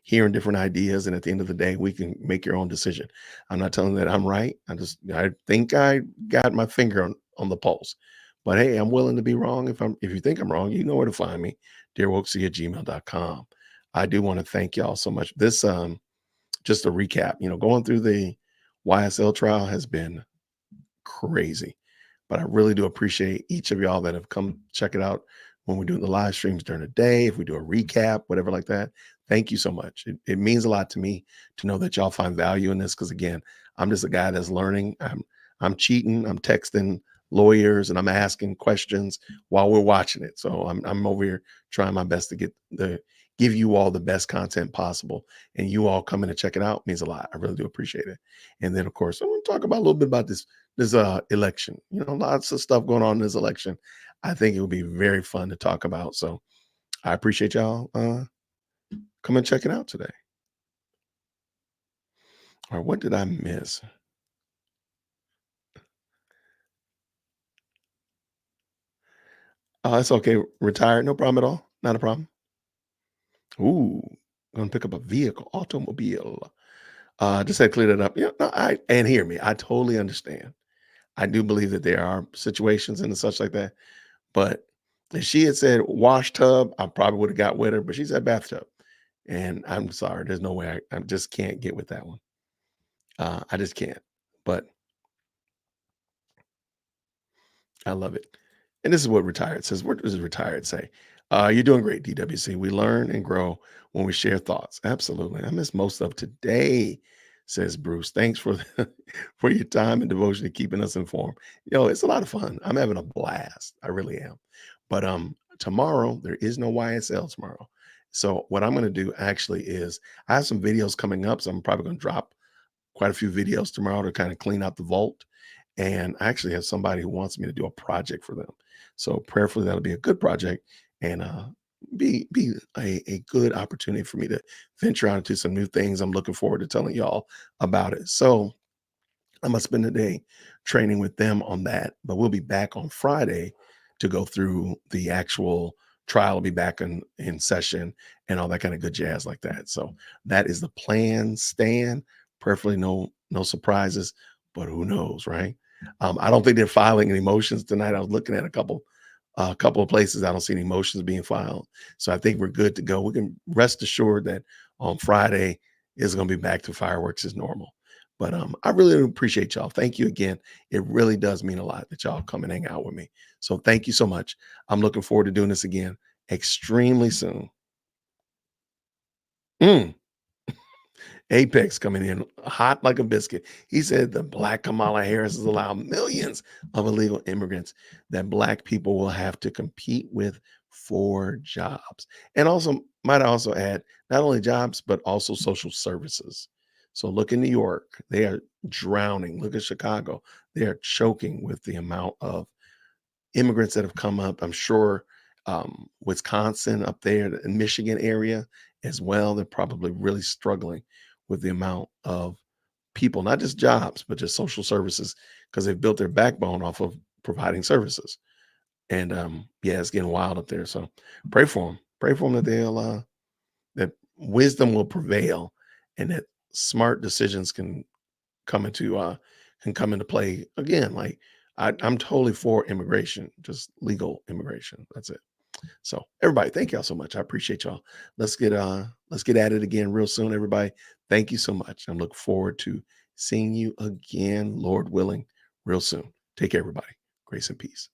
hearing different ideas. And at the end of the day, we can make your own decision. I'm not telling that I'm right. I think I got my finger on the pulse. But hey, I'm willing to be wrong. If you think I'm wrong, you know where to find me, dearwokesy@gmail.com. I do want to thank y'all so much. This just a recap, going through the YSL trial has been crazy. But I really do appreciate each of y'all that have come check it out when we're doing the live streams during the day, if we do a recap, whatever like that. Thank you so much. It means a lot to me to know that y'all find value in this because again, I'm just a guy that's learning. I'm cheating, I'm texting lawyers and I'm asking questions while we're watching it. So I'm over here trying my best to give you all the best content possible. And you all coming to check it out means a lot. I really do appreciate it. And then of course, I want to talk about a little bit about this election. Lots of stuff going on in this election. I think it would be very fun to talk about. So I appreciate y'all come and check it out today. All right, what did I miss? Oh, that's okay. Retired, no problem at all. Not a problem. Ooh, gonna pick up a vehicle, automobile. Just had to clear that up. And hear me. I totally understand. I do believe that there are situations and such like that. But if she had said wash tub, I probably would have got with her. But she said bathtub. And I'm sorry, there's no way I just can't get with that one. I just can't. But I love it. And this is what retired says. What does retired say? You're doing great, DWC. We learn and grow when we share thoughts. Absolutely. I missed most of today, says Bruce. Thanks for for your time and devotion to keeping us informed. It's a lot of fun. I'm having a blast. I really am. But tomorrow there is no YSL tomorrow. So what I'm going to do actually is I have some videos coming up. So I'm probably going to drop quite a few videos tomorrow to kind of clean out the vault. And I actually have somebody who wants me to do a project for them. So prayerfully, that'll be a good project and be a good opportunity for me to venture out into some new things. I'm looking forward to telling y'all about it. So I'm gonna spend the day training with them on that, but we'll be back on Friday to go through the actual trial. Will be back in session and all that kind of good jazz like that. So that is the plan, Stan. Prayerfully, no surprises, but who knows, right? I don't think they're filing any motions tonight. I was looking at a couple of places. I don't see any motions being filed. So I think we're good to go. We can rest assured that on Friday is going to be back to fireworks as normal. But I really appreciate y'all. Thank you again. It really does mean a lot that y'all come and hang out with me. So thank you so much. I'm looking forward to doing this again extremely soon. Apex coming in hot like a biscuit. He said the Black Kamala Harris has allowed millions of illegal immigrants that Black people will have to compete with for jobs. And also, might I also add, not only jobs, but also social services. So look in New York, they are drowning. Look at Chicago, they are choking with the amount of immigrants that have come up. I'm sure Wisconsin up there, the Michigan area as well, they're probably really struggling with the amount of people, not just jobs, but just social services, because they've built their backbone off of providing services. And yeah, it's getting wild up there. So pray for them. Pray for them that they'll that wisdom will prevail, and that smart decisions can come into play again. Like I'm totally for immigration, just legal immigration. That's it. So everybody, thank y'all so much. I appreciate y'all. Let's get at it again real soon. Everybody, thank you so much. I'm looking forward to seeing you again, Lord willing, real soon. Take care, everybody. Grace and peace.